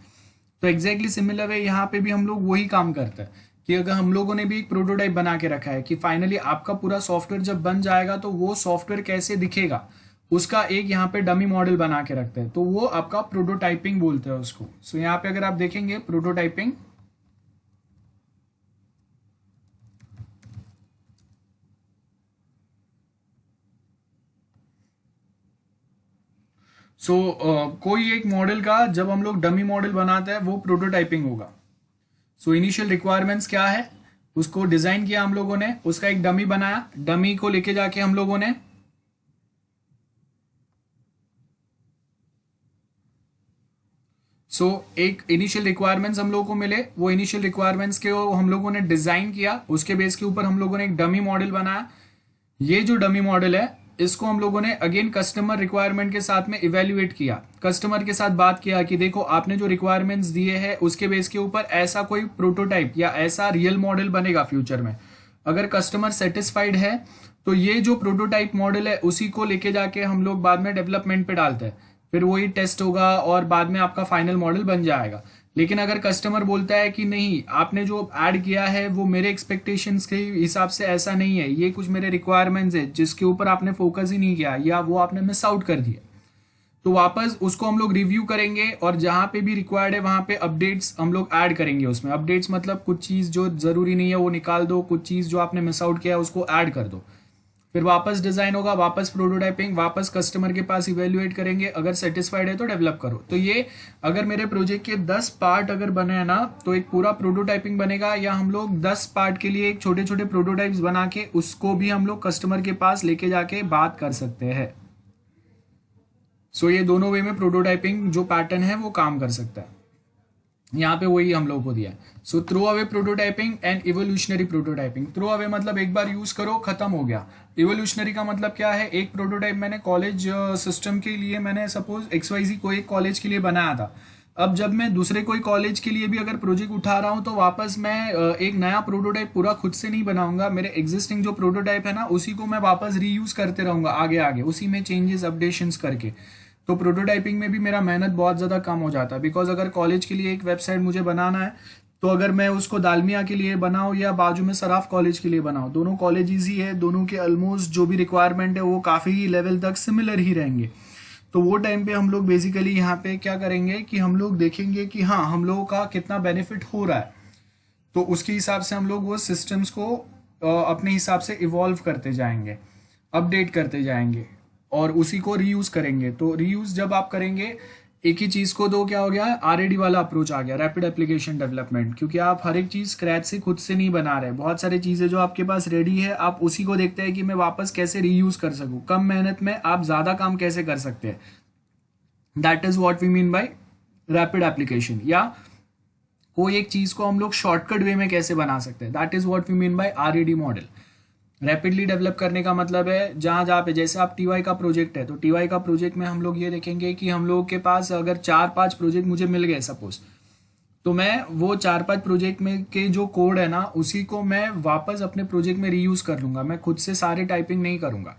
A: तो एग्जैक्टली सिमिलर वे यहाँ पे भी हम लोग वही काम करते हैं कि अगर हम लोगों ने भी एक प्रोटोटाइप बना के रखा है कि फाइनली आपका पूरा सॉफ्टवेयर जब बन जाएगा तो वो सॉफ्टवेयर कैसे दिखेगा, उसका एक यहाँ पे डमी मॉडल बना के रखते हैं, तो वो आपका प्रोटोटाइपिंग बोलते हैं उसको। सो यहाँ पे अगर आप देखेंगे प्रोटोटाइपिंग, कोई एक मॉडल का जब हम लोग डमी मॉडल बनाते हैं वो प्रोटोटाइपिंग होगा। सो इनिशियल रिक्वायरमेंट्स क्या है, उसको डिजाइन किया हम लोगों ने, उसका एक डमी बनाया, डमी को लेके जाके हम लोगों ने एक इनिशियल रिक्वायरमेंट्स हम लोगों को मिले, वो इनिशियल रिक्वायरमेंट्स के हम लोगों ने डिजाइन किया, उसके बेस के ऊपर हम लोगों ने एक डमी मॉडल बनाया। ये जो डमी मॉडल है इसको हम लोगों ने अगेन कस्टमर रिक्वायरमेंट के साथ में इवेल्युएट किया, कस्टमर के साथ बात किया कि देखो आपने जो रिक्वायरमेंट्स दिए हैं उसके बेस के ऊपर ऐसा कोई प्रोटोटाइप या ऐसा रियल मॉडल बनेगा फ्यूचर में। अगर कस्टमर सेटिस्फाइड है तो ये जो प्रोटोटाइप मॉडल है उसी को लेके जाके हम लोग बाद में डेवलपमेंट पे डालते हैं, फिर वही टेस्ट होगा और बाद में आपका फाइनल मॉडल बन जाएगा। लेकिन अगर कस्टमर बोलता है कि नहीं आपने जो ऐड किया है वो मेरे एक्सपेक्टेशंस के हिसाब से ऐसा नहीं है, ये कुछ मेरे रिक्वायरमेंट्स है जिसके ऊपर आपने फोकस ही नहीं किया या वो आपने मिस आउट कर दिया, तो वापस उसको हम लोग रिव्यू करेंगे और जहां पे भी रिक्वायर्ड है वहां पे अपडेट्स हम लोग ऐड करेंगे। उसमें अपडेट्स मतलब कुछ चीज जो जरूरी नहीं है वो निकाल दो, कुछ चीज जो आपने मिस आउट किया है उसको ऐड कर दो, फिर वापस डिजाइन होगा, वापस प्रोटोटाइपिंग, वापस कस्टमर के पास इवेल्युएट करेंगे, अगर सेटिस्फाइड है तो डेवलप करो। तो ये अगर मेरे प्रोजेक्ट के 10 पार्ट अगर बने हैं ना तो एक पूरा प्रोटोटाइपिंग बनेगा, या हम लोग 10 पार्ट के लिए एक छोटे छोटे प्रोटोटाइप्स बना के उसको भी हम लोग कस्टमर के पास लेके जाके बात कर सकते हैं। ये दोनों वे में प्रोटोटाइपिंग जो पैटर्न है वो काम कर सकता है। यहाँ पे वही हम लोग को दिया है। Throw away prototyping and evolutionary prototyping. Throw away मतलब एक बार यूज करो खत्म हो गया। इवोल्यूशनरी का मतलब क्या है, एक प्रोटोटाइप मैंने कॉलेज सिस्टम के लिए मैंने सपोज XYZ को एक कॉलेज के लिए बनाया था, अब जब मैं दूसरे कोई कॉलेज के लिए भी अगर प्रोजेक्ट उठा रहा हूँ तो वापस मैं एक नया प्रोटोटाइप पूरा खुद से नहीं बनाऊंगा, मेरे एग्जिस्टिंग जो प्रोटोटाइप है ना उसी को मैं वापस रीयूज करते रहूंगा आगे आगे, उसी में चेंजेस अपडेशंस करके। तो प्रोटोटाइपिंग में भी मेरा मेहनत बहुत ज़्यादा कम हो जाता है, बिकॉज अगर कॉलेज के लिए एक वेबसाइट मुझे बनाना है तो अगर मैं उसको दालमिया के लिए बनाऊँ या बाजू में सराफ कॉलेज के लिए बनाऊँ, दोनों कॉलेजेस ही है, दोनों के ऑलमोस्ट जो भी रिक्वायरमेंट है वो काफ़ी लेवल तक सिमिलर ही रहेंगे। तो वो टाइम पे हम लोग बेसिकली यहाँ पे क्या करेंगे कि हम लोग देखेंगे कि हाँ हम लोगों का कितना बेनिफिट हो रहा है, तो उसके हिसाब से हम लोग वो सिस्टम्स को अपने हिसाब से इवॉल्व करते जाएंगे, अपडेट करते जाएंगे और उसी को रीयूज करेंगे। तो रीयूज जब आप करेंगे एक ही चीज को, तो क्या हो गया, RAD वाला अप्रोच आ गया, रैपिड एप्लीकेशन डेवलपमेंट, क्योंकि आप हर एक चीज स्क्रैच से खुद से नहीं बना रहे, बहुत सारी चीजें जो आपके पास रेडी है आप उसी को देखते हैं कि मैं वापस कैसे रीयूज कर सकूं, कम मेहनत में आप ज्यादा काम कैसे कर सकते हैं। That is what we mean by rapid application. या कोई एक चीज को हम लोग शॉर्टकट वे में कैसे बना सकते हैं, that is what we mean by RAD model. Rapidly develop करने का मतलब है जहाँ जहाँ पे, जैसे आप TY का प्रोजेक्ट है तो TY का प्रोजेक्ट में हम लोग ये देखेंगे कि हम लोग के पास अगर 4-5 प्रोजेक्ट मुझे मिल गए सपोज, तो मैं वो 4-5 प्रोजेक्ट में के जो कोड है ना उसी को मैं वापस अपने प्रोजेक्ट में रीयूज कर लूंगा, मैं खुद से सारे टाइपिंग नहीं करूंगा।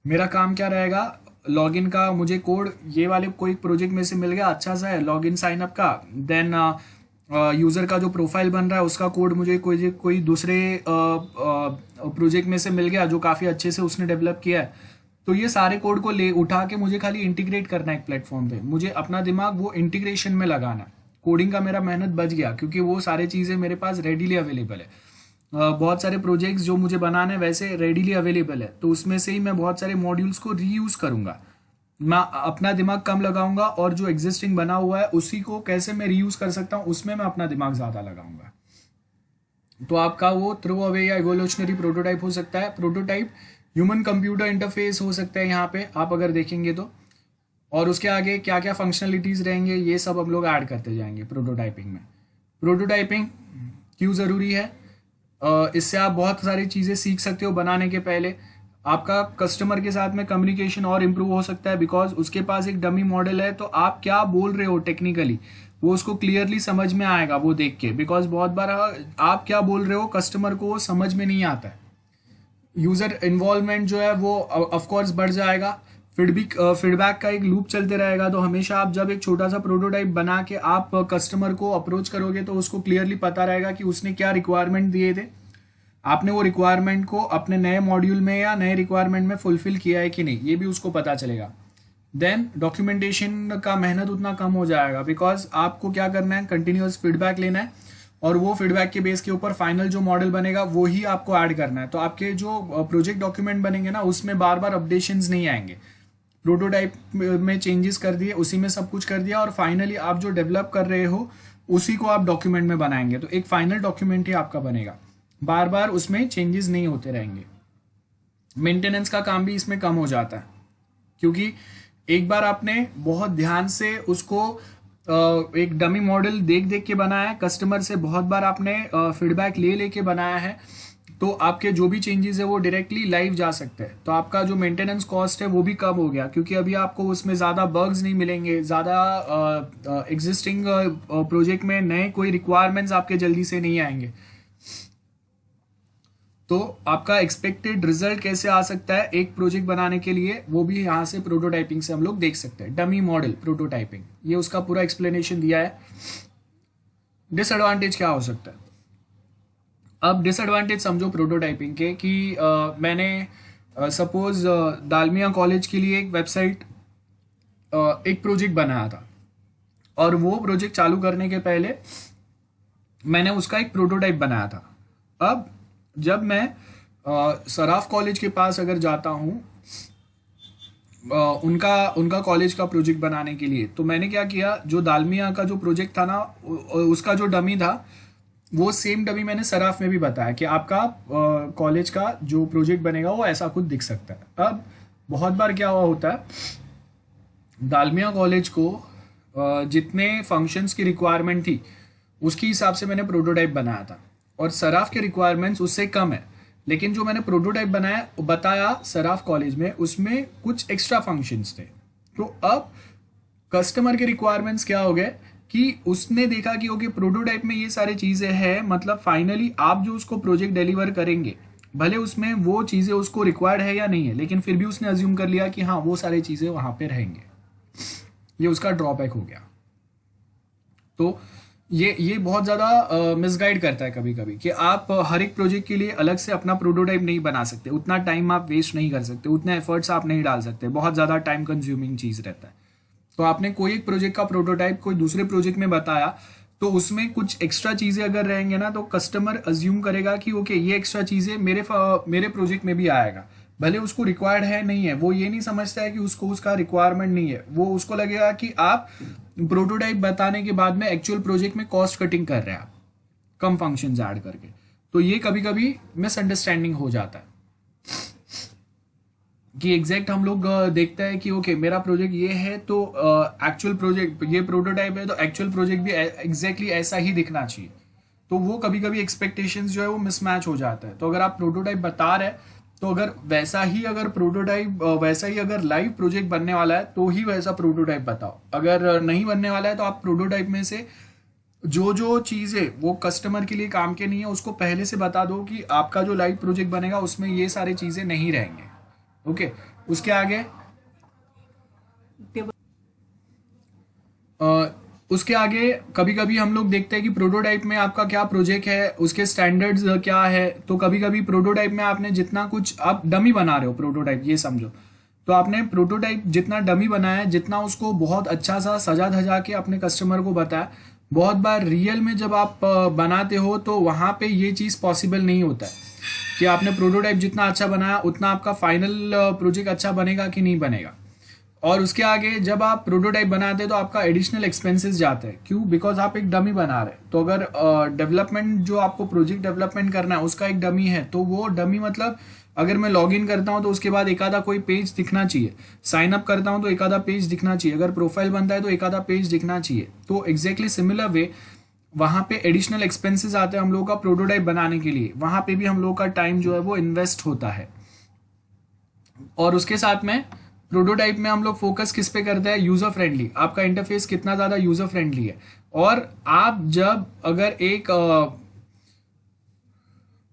A: मेरा काम क्या रहेगा, लॉगिन का मुझे कोड ये वाले कोई प्रोजेक्ट में से मिल गया अच्छा सा है लॉगिन साइनअप का, देन यूजर का जो प्रोफाइल बन रहा है उसका कोड मुझे कोई दूसरे प्रोजेक्ट में से मिल गया जो काफ़ी अच्छे से उसने डेवलप किया है, तो ये सारे कोड को ले उठा के मुझे खाली इंटीग्रेट करना है एक प्लेटफॉर्म पे, मुझे अपना दिमाग वो इंटीग्रेशन में लगाना है। कोडिंग का मेरा मेहनत बच गया क्योंकि वो सारी चीज़ें मेरे पास रेडीली अवेलेबल है। बहुत सारे प्रोजेक्ट्स जो मुझे बनाने हैं वैसे रेडीली अवेलेबल है, तो उसमें से ही मैं बहुत सारे मॉड्यूल्स को रीयूज करूंगा, मैं अपना दिमाग कम लगाऊंगा और जो एग्जिस्टिंग बना हुआ है उसी को कैसे मैं रीयूज कर सकता हूँ उसमें मैं अपना दिमाग ज़्यादा लगाऊंगा। तो आपका वो थ्रो अवे या इवोल्यूशनरी प्रोटोटाइप हो सकता है। प्रोटोटाइप ह्यूमन कंप्यूटर इंटरफेस हो सकता है यहाँ पे आप अगर देखेंगे तो, और उसके आगे क्या क्या फंक्शनलिटीज़ रहेंगे ये सब हम लोग ऐड करते जाएंगे प्रोटोटाइपिंग में। प्रोटोटाइपिंग क्यों ज़रूरी है, इससे आप बहुत सारी चीज़ें सीख सकते हो बनाने के पहले। आपका कस्टमर के साथ में कम्युनिकेशन और इम्प्रूव हो सकता है बिकॉज उसके पास एक डमी मॉडल है, तो आप क्या बोल रहे हो टेक्निकली वो उसको क्लियरली समझ में आएगा वो देख के, बिकॉज बहुत बार आप क्या बोल रहे हो कस्टमर को वो समझ में नहीं आता है। यूज़र इन्वॉल्वमेंट जो है वो ऑफ कोर्स बढ़ जाएगा, फीडबैक का एक लूप चलते रहेगा। तो हमेशा आप जब एक छोटा सा प्रोटोटाइप बना के आप कस्टमर को अप्रोच करोगे तो उसको क्लियरली पता रहेगा कि उसने क्या रिक्वायरमेंट दिए थे, आपने वो रिक्वायरमेंट को अपने नए मॉड्यूल में या नए रिक्वायरमेंट में फुलफिल किया है कि नहीं, ये भी उसको पता चलेगा। देन डॉक्यूमेंटेशन का मेहनत उतना कम हो जाएगा, बिकॉज आपको क्या करना है, कंटिन्यूअस फीडबैक लेना है और वो फीडबैक के बेस के ऊपर फाइनल जो मॉडल बनेगा वो ही आपको ऐड करना है। तो आपके जो प्रोजेक्ट डॉक्यूमेंट बनेंगे ना उसमें बार बार अपडेशंस नहीं आएंगे। प्रोटोटाइप में चेंजेस कर दिए, उसी में सब कुछ कर दिया और फाइनली आप जो डेवलप कर रहे हो उसी को आप डॉक्यूमेंट में बनाएंगे, तो एक फाइनल डॉक्यूमेंट ही आपका बनेगा, बार बार उसमें चेंजेस नहीं होते रहेंगे। मेंटेनेंस का काम भी इसमें कम हो जाता है, क्योंकि एक बार आपने बहुत ध्यान से उसको एक डमी मॉडल देख देख के बनाया है, कस्टमर से बहुत बार आपने फीडबैक ले लेके बनाया है, तो आपके जो भी चेंजेस है वो डायरेक्टली लाइव जा सकते हैं। तो आपका जो मेंटेनेंस कॉस्ट है वो भी कम हो गया, क्योंकि अभी आपको उसमें ज़्यादा बग्स नहीं मिलेंगे, ज़्यादा एग्जिस्टिंग प्रोजेक्ट में नए कोई रिक्वायरमेंट्स आपके जल्दी से नहीं आएंगे। तो आपका एक्सपेक्टेड रिजल्ट कैसे आ सकता है एक प्रोजेक्ट बनाने के लिए, वो भी यहाँ से प्रोटोटाइपिंग से हम लोग देख सकते हैं। डमी मॉडल प्रोटोटाइपिंग, ये उसका पूरा एक्सप्लेनेशन दिया है। डिसएडवांटेज क्या हो सकता है, अब डिसएडवांटेज समझो प्रोटोटाइपिंग के कि मैंने सपोज दालमिया कॉलेज के लिए एक वेबसाइट एक प्रोजेक्ट बनाया था, और वो प्रोजेक्ट चालू करने के पहले मैंने उसका एक प्रोटोटाइप बनाया था। अब जब मैं सराफ कॉलेज के पास अगर जाता हूँ उनका कॉलेज का प्रोजेक्ट बनाने के लिए, तो मैंने क्या किया, जो दालमिया का जो प्रोजेक्ट था ना उसका जो डमी था वो सेम डमी मैंने सराफ में भी बताया कि आपका कॉलेज का जो प्रोजेक्ट बनेगा वो ऐसा कुछ दिख सकता है। अब बहुत बार क्या हुआ होता है, दालमिया कॉलेज को जितने फंक्शंस की रिक्वायरमेंट थी उसके हिसाब से मैंने प्रोटोटाइप बनाया था, और सराफ के रिक्वायरमेंट्स उससे कम है, लेकिन जो मैंने प्रोटोटाइप बताया सराफ कॉलेज में उसमें कुछ एक्स्ट्रा फंक्शंस थे। तो अब कस्टमर के रिक्वायरमेंट्स क्या हो गए कि उसने देखा कि ओके प्रोटोटाइप में ये सारी चीज़ें हैं, मतलब फाइनली आप जो उसको प्रोजेक्ट डिलीवर करेंगे भले उसमें वो चीज़ें उसको रिक्वायर्ड है या नहीं है, लेकिन फिर भी उसने अज्यूम कर लिया कि हाँ वो सारी चीज़ें वहाँ पे रहेंगे। ये उसका ड्रॉबैक हो गया। तो ये बहुत ज़्यादा मिसगाइड करता है कभी कभी कि आप हर एक प्रोजेक्ट के लिए अलग से अपना प्रोटोटाइप नहीं बना सकते, उतना टाइम आप वेस्ट नहीं कर सकते, उतने एफर्ट्स आप नहीं डाल सकते, बहुत ज़्यादा टाइम कंज्यूमिंग चीज़ रहता है। तो आपने कोई एक प्रोजेक्ट का प्रोटोटाइप कोई दूसरे प्रोजेक्ट में बताया, तो उसमें कुछ एक्स्ट्रा चीज़ें अगर रहेंगे ना तो कस्टमर अज्यूम करेगा कि ओके ये एक्स्ट्रा चीज़ें मेरे प्रोजेक्ट में भी आएगा, भले उसको रिक्वायर्ड है नहीं है, वो ये नहीं समझता है कि उसको उसका रिक्वायरमेंट नहीं है, वो उसको लगेगा कि आप प्रोटोटाइप बताने के बाद में एक्चुअल प्रोजेक्ट में कॉस्ट कटिंग कर रहे हैं आप कम फंक्शंस ऐड करके। तो ये कभी कभी मिसअंडरस्टैंडिंग हो जाता है कि एग्जैक्ट हम लोग देखते हैं कि ओके मेरा प्रोजेक्ट ये है तो एक्चुअल प्रोजेक्ट ये प्रोटोटाइप है, तो एक्चुअल प्रोजेक्ट भी एग्जैक्टली ऐसा ही दिखना चाहिए। तो वो कभी कभी एक्सपेक्टेशंस जो है वो मिसमैच हो जाता है। तो अगर आप प्रोटोटाइप बता रहे हैं तो अगर वैसा ही अगर लाइव प्रोजेक्ट बनने वाला है तो ही वैसा प्रोटोटाइप बताओ, अगर नहीं बनने वाला है तो आप प्रोटोटाइप में से जो चीज़ें वो कस्टमर के लिए काम के नहीं है उसको पहले से बता दो कि आपका जो लाइव प्रोजेक्ट बनेगा उसमें ये सारी चीज़ें नहीं रहेंगे। ओके, उसके आगे उसके आगे कभी कभी हम लोग देखते हैं कि प्रोटोटाइप में आपका क्या प्रोजेक्ट है, उसके स्टैंडर्ड्स क्या है। तो कभी कभी प्रोटोटाइप में आपने जितना कुछ आप डमी बना रहे हो प्रोटोटाइप, ये समझो, तो आपने प्रोटोटाइप जितना डमी बनाया है, जितना उसको बहुत अच्छा सा सजा धजा के अपने कस्टमर को बताया, बहुत बार रियल में जब आप बनाते हो तो वहाँ पे ये चीज़ पॉसिबल नहीं होता है कि आपने प्रोटोटाइप जितना अच्छा बनाया उतना आपका फाइनल प्रोजेक्ट अच्छा बनेगा कि नहीं बनेगा। और उसके आगे जब आप प्रोटोटाइप बनाते हैं तो आपका एडिशनल एक्सपेंसेस जाते हैं, क्यों? बिकॉज आप एक डमी बना रहे हैं। तो अगर डेवलपमेंट जो आपको प्रोजेक्ट डेवलपमेंट करना है उसका एक डमी है, तो वो डमी मतलब अगर मैं लॉग इन करता हूं तो उसके बाद एक आधा कोई पेज दिखना चाहिए, साइन अप करता हूं तो एक आधा पेज दिखना चाहिए, अगर प्रोफाइल बनता है तो एक आधा पेज दिखना चाहिए। तो एग्जैक्टली सिमिलर वे वहाँ पे एडिशनल एक्सपेंसेस आते हैं हम लोगों का प्रोटोटाइप बनाने के लिए, वहाँ पे भी हम लोगों का टाइम जो है वो इन्वेस्ट होता है। और उसके साथ में प्रोटोटाइप में हम लोग फोकस किस पे करते हैं? यूजर फ्रेंडली, आपका इंटरफेस कितना ज़्यादा यूजर फ्रेंडली है। और आप जब अगर एक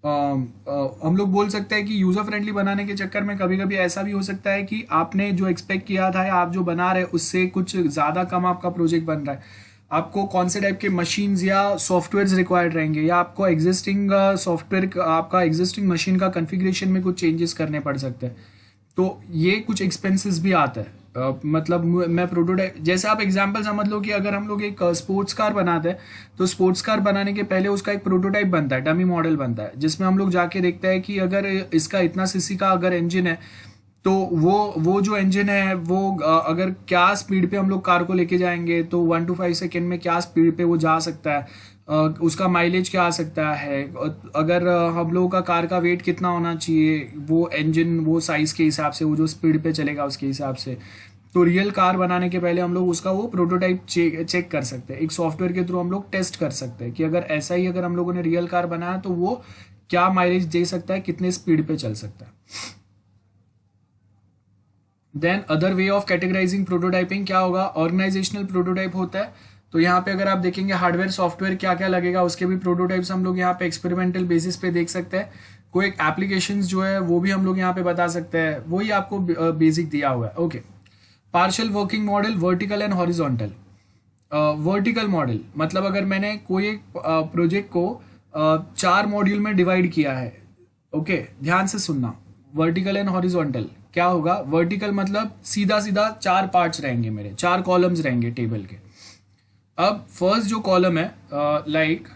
A: हम लोग बोल सकते हैं कि यूजर फ्रेंडली बनाने के चक्कर में कभी कभी ऐसा भी हो सकता है कि आपने जो एक्सपेक्ट किया था या आप जो बना रहे उससे कुछ ज़्यादा कम आपका प्रोजेक्ट बन रहा है। आपको कौन से टाइप के मशीन्स या सॉफ्टवेयर रिक्वायर्ड रहेंगे, या आपको एग्जिस्टिंग सॉफ्टवेयर आपका एग्जिस्टिंग मशीन का कॉन्फ़िगरेशन में कुछ चेंजेस करने पड़ सकते हैं। तो ये कुछ एक्सपेंसेस भी आता है। मतलब मैं प्रोटोटाइप, जैसे आप एग्जांपल समझ लो कि अगर हम लोग एक स्पोर्ट्स कार बनाते हैं तो स्पोर्ट्स कार बनाने के पहले उसका एक प्रोटोटाइप बनता है, डमी मॉडल बनता है, जिसमें हम लोग जाके देखते हैं कि अगर इसका इतना सीसी का अगर इंजन है तो वो जो इंजन है वो अगर क्या स्पीड पे हम लोग कार को लेके जाएंगे तो 1 to 5 सेकेंड में क्या स्पीड पे वो जा सकता है, उसका माइलेज क्या आ सकता है, अगर हम लोगों का कार का वेट कितना होना चाहिए, वो इंजन वो साइज के हिसाब से, वो जो स्पीड पे चलेगा उसके हिसाब से। तो रियल कार बनाने के पहले हम लोग उसका वो प्रोटोटाइप चेक कर सकते हैं, एक सॉफ्टवेयर के थ्रू हम लोग टेस्ट कर सकते हैं कि अगर ऐसा ही अगर हम लोगों ने रियल कार बनाया तो वो क्या माइलेज दे सकता है, कितने स्पीड पे चल सकता है। Then other way of categorising prototyping क्या होगा, ऑर्गेनाइजेशनल प्रोटोटाइप होता है। तो यहाँ पे अगर आप देखेंगे हार्डवेयर सॉफ्टवेयर क्या क्या लगेगा उसके भी प्रोटोटाइप्स हम लोग यहाँ पे एक्सपेरिमेंटल बेसिस पे देख सकते हैं। कोई एक एप्लीकेशंस जो है वो भी हम लोग यहाँ पे बता सकते हैं, वही आपको बेसिक दिया हुआ है। Okay, partial working model, vertical and horizontal. Vertical model मतलब अगर मैंने कोई एक प्रोजेक्ट को 4 मॉड्यूल में डिवाइड किया है। ओके, ध्यान से सुनना, वर्टिकल एंड हॉरिजॉन्टल क्या होगा। वर्टिकल मतलब सीधा सीधा 4 पार्ट्स रहेंगे, मेरे 4 कॉलम्स रहेंगे टेबल के। अब फर्स्ट जो कॉलम है like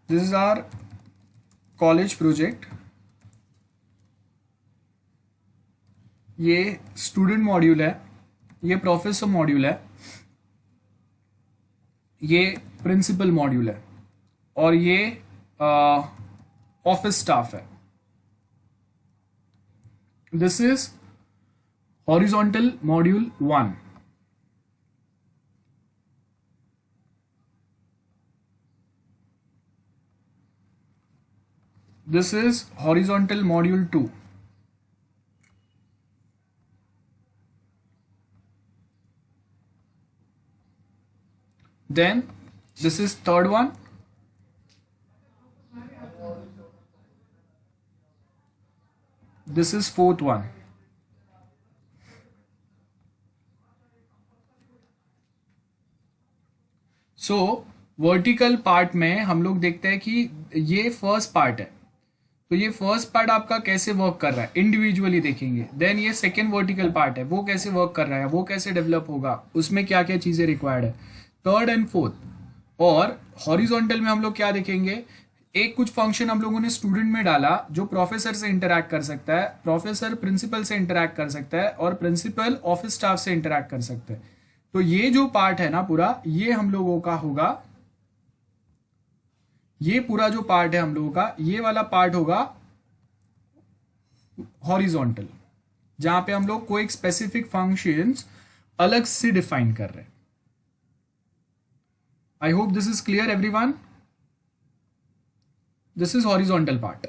A: this is our college project, ये स्टूडेंट मॉड्यूल है, ये प्रोफेसर मॉड्यूल है, ये प्रिंसिपल मॉड्यूल है, और ये ऑफिस स्टाफ है। This is horizontal module 1। This is horizontal module 2. Then this is third one. This is fourth one. So vertical part में हम लोग देखते हैं कि ये फर्स्ट पार्ट है, तो ये फर्स्ट पार्ट आपका कैसे वर्क कर रहा है इंडिविजुअली देखेंगे। देन ये सेकेंड वर्टिकल पार्ट है, वो कैसे वर्क कर रहा है, वो कैसे डेवलप होगा, उसमें क्या क्या चीजें रिक्वायर्ड है, थर्ड एंड फोर्थ। और हॉरिजॉन्टल में हम लोग क्या देखेंगे, एक कुछ फंक्शन हम लोगों ने स्टूडेंट में डाला जो प्रोफेसर से इंटरैक्ट कर सकता है, प्रोफेसर प्रिंसिपल से इंटरैक्ट कर सकता है, और प्रिंसिपल ऑफिस स्टाफ से इंटरैक्ट कर सकते हैं। तो ये जो पार्ट है ना पूरा, ये हम लोगों का होगा, ये पूरा जो पार्ट है हम लोगों का, ये वाला पार्ट होगा हॉरिजॉन्टल, जहां पे हम लोग कोई एक स्पेसिफिक फंक्शंस अलग से डिफाइन कर रहे हैं। आई hope this is clear everyone. This is horizontal part.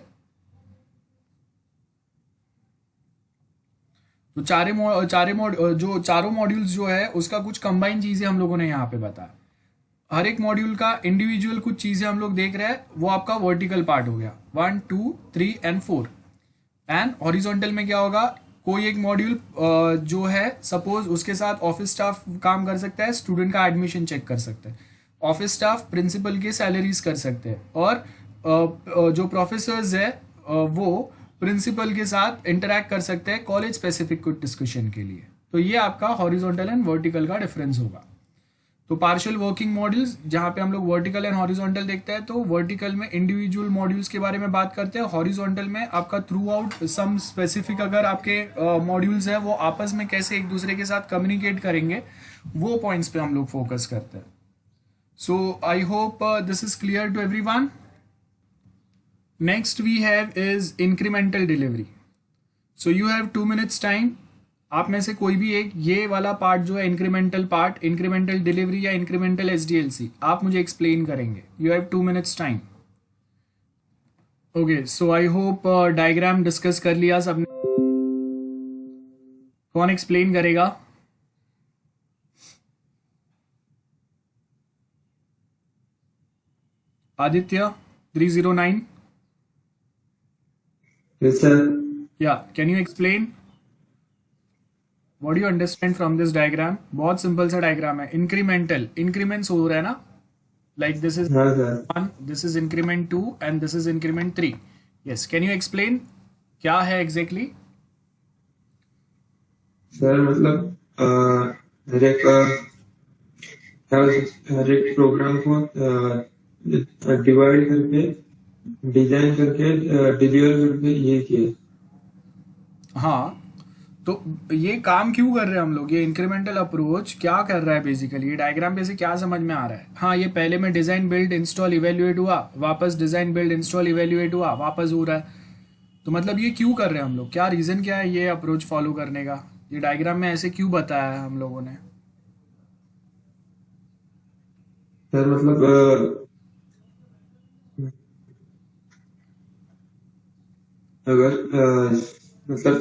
A: तो चारों मॉड्यूल्स जो है उसका कुछ कंबाइन चीजें हम लोगों ने यहाँ पे बताया। हर एक मॉड्यूल का इंडिविजुअल कुछ चीजें हम लोग देख रहे हैं, वो आपका वर्टिकल पार्ट हो गया 1 2 3 एंड 4। एंड हॉरिजॉन्टल में क्या होगा, कोई एक मॉड्यूल जो है सपोज उसके साथ ऑफिस स्टाफ काम कर सकता है, स्टूडेंट का एडमिशन चेक कर सकते हैं, ऑफिस स्टाफ प्रिंसिपल के सैलरीज कर सकते हैं, और जो प्रोफेसर्स है वो प्रिंसिपल के साथ इंटरैक्ट कर सकते हैं कॉलेज स्पेसिफिक कुछ डिस्कशन के लिए। तो ये आपका हॉरिजॉन्टल एंड वर्टिकल का डिफरेंस होगा। तो पार्शियल वर्किंग मॉड्यूल्स जहां पे हम लोग वर्टिकल एंड हॉरिजॉन्टल देखते हैं, तो वर्टिकल में इंडिविजुअल मॉड्यूल्स के बारे में बात करते हैं, हॉरिजॉन्टल में आपका थ्रू आउट सम स्पेसिफिक अगर आपके मॉड्यूल्स है वो आपस में कैसे एक दूसरे के साथ कम्युनिकेट करेंगे, वो पॉइंट्स पे हम लोग फोकस करते हैं। So I hope this is clear to everyone. Next we have is incremental delivery. So you have 2 minutes time. आप में से कोई भी एक ये वाला पार्ट जो है इंक्रीमेंटल पार्ट, इंक्रीमेंटल डिलीवरी या इंक्रीमेंटल एसडीएलसी, आप मुझे एक्सप्लेन करेंगे. You have 2 minutes time. Okay, so I hope diagram discuss कर लिया सबने. कौन एक्सप्लेन करेगा? Aditya 309.
C: Yes, sir.
A: Yeah, can you explain? What do you understand from this diagram? बहुत सिंपल सा डायग्राम है. इंक्रीमेंटल, इंक्रीमेंट्स हो रहा है ना, like this is
C: हाँ sir.
A: 1, this is increment 2 and this is increment 3. Yes, can you explain क्या है exactly?
C: सर मतलब हर एक हर एक प्रोग्राम को डिवाइड करके, डिजाइन करके, डिलीवर करके ये किया.
A: हाँ, तो ये काम क्यों कर रहे हैं हम लोग? ये इंक्रीमेंटल अप्रोच क्या कर रहा है बेसिकली? ये डायग्राम पे से क्या समझ में आ रहा है? हाँ, ये पहले में डिजाइन बिल्ड इंस्टॉल इवेल्युएट हुआ, वापस डिजाइन बिल्ड इंस्टॉल इवेल्युएट हुआ, वापस हो रहा है. तो मतलब ये क्यों कर रहे हैं हम लोग? क्या रीजन क्या है ये अप्रोच फॉलो करने का? ये डायग्राम में ऐसे क्यों बताया है हम लोगों ने?
C: सर मतलब अगर मतलब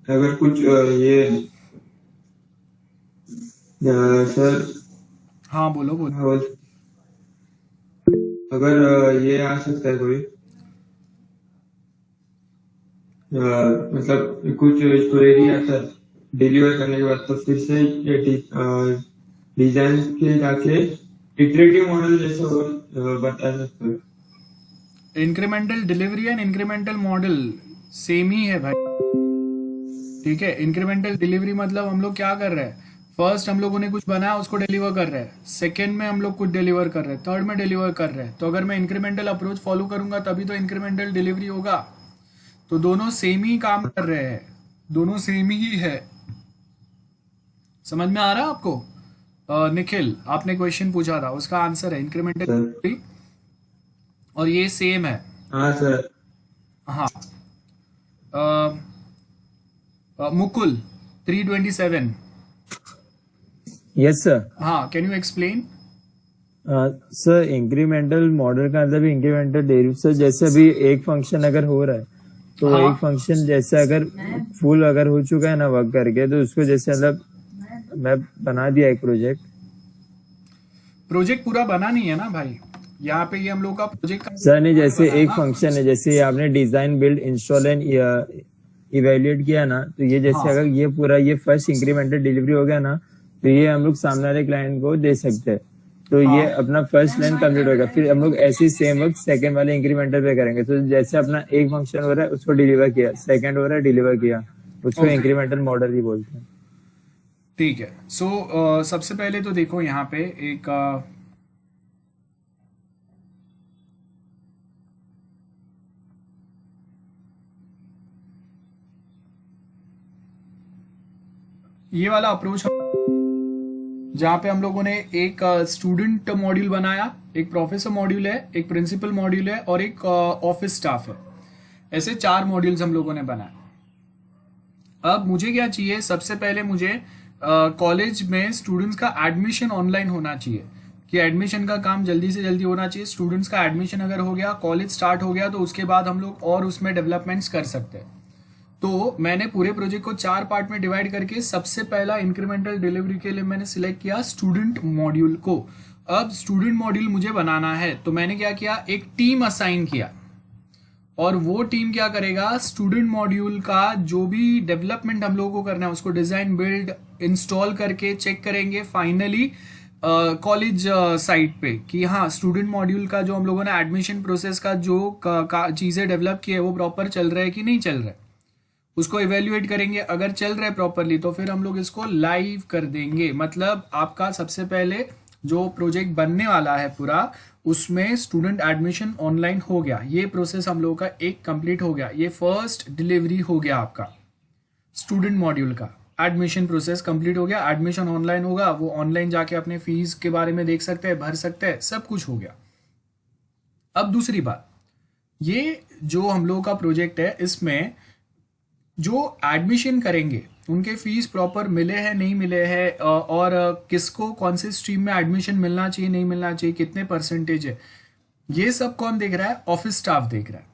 C: अगर कुछ ये सर
A: हाँ बोलो बोलो.
C: अगर ये आ सकता है कोई मतलब कुछ क्वेरी आता है डिलीवर करने के बाद, तो फिर से डिजाइन के जाके इटरेटिव मॉडल जैसे बता सकते हो.
A: Incremental delivery and incremental model same ही है भाई. ठीक है, इंक्रीमेंटल डिलीवरी मतलब हम लोग क्या कर रहे हैं? फर्स्ट हम लोगों ने कुछ बनाया, उसको डिलीवर कर रहे हैं. सेकंड में हम लोग कुछ डिलीवर कर रहे हैं. थर्ड में डिलीवर कर रहे हैं. तो अगर मैं इंक्रीमेंटल अप्रोच फॉलो करूंगा तभी तो इंक्रीमेंटल डिलीवरी होगा. तो दोनों सेम ही काम कर रहे हैं, दोनों सेम ही है. समझ में आ रहा है आपको? निखिल, आपने क्वेश्चन पूछा था, उसका आंसर है इंक्रीमेंटल डिलीवरी और ये सेम है.
C: हाँ सर.
A: हाँ. मुकुल 327.
B: Yes sir.
A: हाँ, can you explain?
B: Sir incremental model का मतलब इंक्रीमेंटल डेरिवेटिव सर, जैसे अभी एक फंक्शन अगर हो रहा है तो
A: हाँ.
B: एक फंक्शन जैसे अगर फुल अगर हो चुका है ना वर्क करके, तो उसको जैसे मतलब मैं बना दिया एक
A: प्रोजेक्ट पूरा बना नहीं है ना भाई, यहाँ पे ये हम लोग का प्रोजेक्ट का
B: सर नहीं, जैसे एक
A: बनाना.
B: फंक्शन है, जैसे आपने design build install and evaluate किया ना, तो ये जैसे
A: हाँ.
B: अगर ये पूरा ये फर्स्ट इंक्रीमेंटल डिलीवरी हो गया ना, तो ये हम लोग सामने वाले क्लाइंट को दे सकते हैं. तो ये
A: हाँ.
B: अपना फर्स्ट लाइन कंप्लीट होगा, फिर हम लोग ऐसी सेम वर्क सेकंड वाले इंक्रीमेंटल पे करेंगे. तो जैसे अपना एक फंक्शन हो रहा है उसको डिलीवर किया, सेकंड हो रहा है डिलीवर किया, उसको
A: Okay.
B: इंक्रीमेंटल मॉडल ही बोलते हैं.
A: ठीक है. सो सबसे पहले तो देखो यहाँ पे एक ये वाला अप्रोच जहाँ पे हम लोगों ने एक स्टूडेंट मॉड्यूल बनाया, एक प्रोफेसर मॉड्यूल है, एक प्रिंसिपल मॉड्यूल है और एक ऑफिस स्टाफ है. ऐसे 4 मॉड्यूल्स हम लोगों ने बनाए. अब मुझे क्या चाहिए? सबसे पहले मुझे कॉलेज में स्टूडेंट्स का एडमिशन ऑनलाइन होना चाहिए, कि एडमिशन का काम जल्दी से जल्दी होना चाहिए. स्टूडेंट्स का एडमिशन अगर हो गया, कॉलेज स्टार्ट हो गया, तो उसके बाद हम लोग और उसमें डेवलपमेंट्स कर सकते हैं. तो मैंने पूरे प्रोजेक्ट को 4 पार्ट में डिवाइड करके सबसे पहला इंक्रीमेंटल डिलीवरी के लिए मैंने सिलेक्ट किया स्टूडेंट मॉड्यूल को. अब स्टूडेंट मॉड्यूल मुझे बनाना है, तो मैंने क्या किया? एक टीम असाइन किया और वो टीम क्या करेगा? स्टूडेंट मॉड्यूल का जो भी डेवलपमेंट हम लोगों को करना है उसको डिजाइन बिल्ड इंस्टॉल करके चेक करेंगे फाइनली कॉलेज साइट पे कि हाँ स्टूडेंट मॉड्यूल का जो हम लोगों ने एडमिशन प्रोसेस का जो चीज़ें डेवलप की है वो प्रॉपर चल रहा है कि नहीं चल रहा है, उसको इवेल्युएट करेंगे. अगर चल रहा है प्रॉपरली तो फिर हम लोग इसको लाइव कर देंगे. मतलब आपका सबसे पहले जो प्रोजेक्ट बनने वाला है पूरा, उसमें स्टूडेंट एडमिशन ऑनलाइन हो गया. ये प्रोसेस हम लोगों का एक कंप्लीट हो गया. ये फर्स्ट डिलीवरी हो गया आपका स्टूडेंट मॉड्यूल का. एडमिशन प्रोसेस कंप्लीट हो गया, एडमिशन ऑनलाइन होगा, वो ऑनलाइन जाके अपने फीस के बारे में देख सकते हैं, भर सकते हैं, सब कुछ हो गया. अब दूसरी बात, ये जो हम लोगों का प्रोजेक्ट है, इसमें जो एडमिशन करेंगे उनके फीस प्रॉपर मिले हैं नहीं मिले हैं, और किसको कौन से स्ट्रीम में एडमिशन मिलना चाहिए नहीं मिलना चाहिए, कितने परसेंटेज है, ये सब कौन देख रहा है? ऑफिस स्टाफ देख रहा है।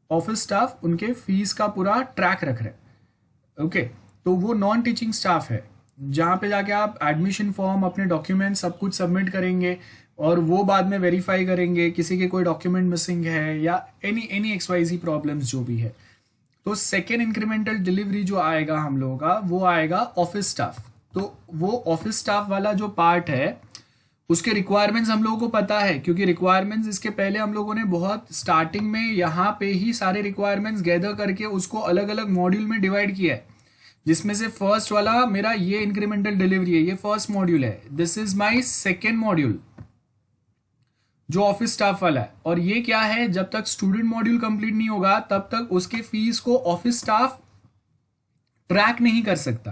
A: ऑफिस स्टाफ उनके फीस का पूरा ट्रैक रख रहे हैं। ओके, तो वो नॉन टीचिंग स्टाफ है, जहाँ पे जाके आप एडमिशन फॉर्म, अपने डॉक्यूमेंट सब कुछ सबमिट करेंगे और वो बाद में वेरीफाई करेंगे किसी के कोई डॉक्यूमेंट मिसिंग है या एनी XYZ प्रॉब्लम्स जो भी है। तो सेकेंड इंक्रीमेंटल डिलीवरी जो आएगा हम लोगों का, वो आएगा ऑफिस स्टाफ। तो वो ऑफिस स्टाफ वाला जो पार्ट है, उसके रिक्वायरमेंट्स हम लोगों को पता है, क्योंकि रिक्वायरमेंट्स इसके पहले हम लोगों ने बहुत स्टार्टिंग में यहाँ पे ही सारे रिक्वायरमेंट्स गैदर करके उसको अलग अलग मॉड्यूल में डिवाइड किया है, जिसमें से फर्स्ट वाला मेरा ये इंक्रीमेंटल डिलीवरी है, ये फर्स्ट मॉड्यूल है। This is my second module जो ऑफिस स्टाफ वाला है। और ये क्या है, जब तक स्टूडेंट मॉड्यूल कंप्लीट नहीं होगा तब तक उसके फीस को ऑफिस स्टाफ ट्रैक नहीं कर सकता।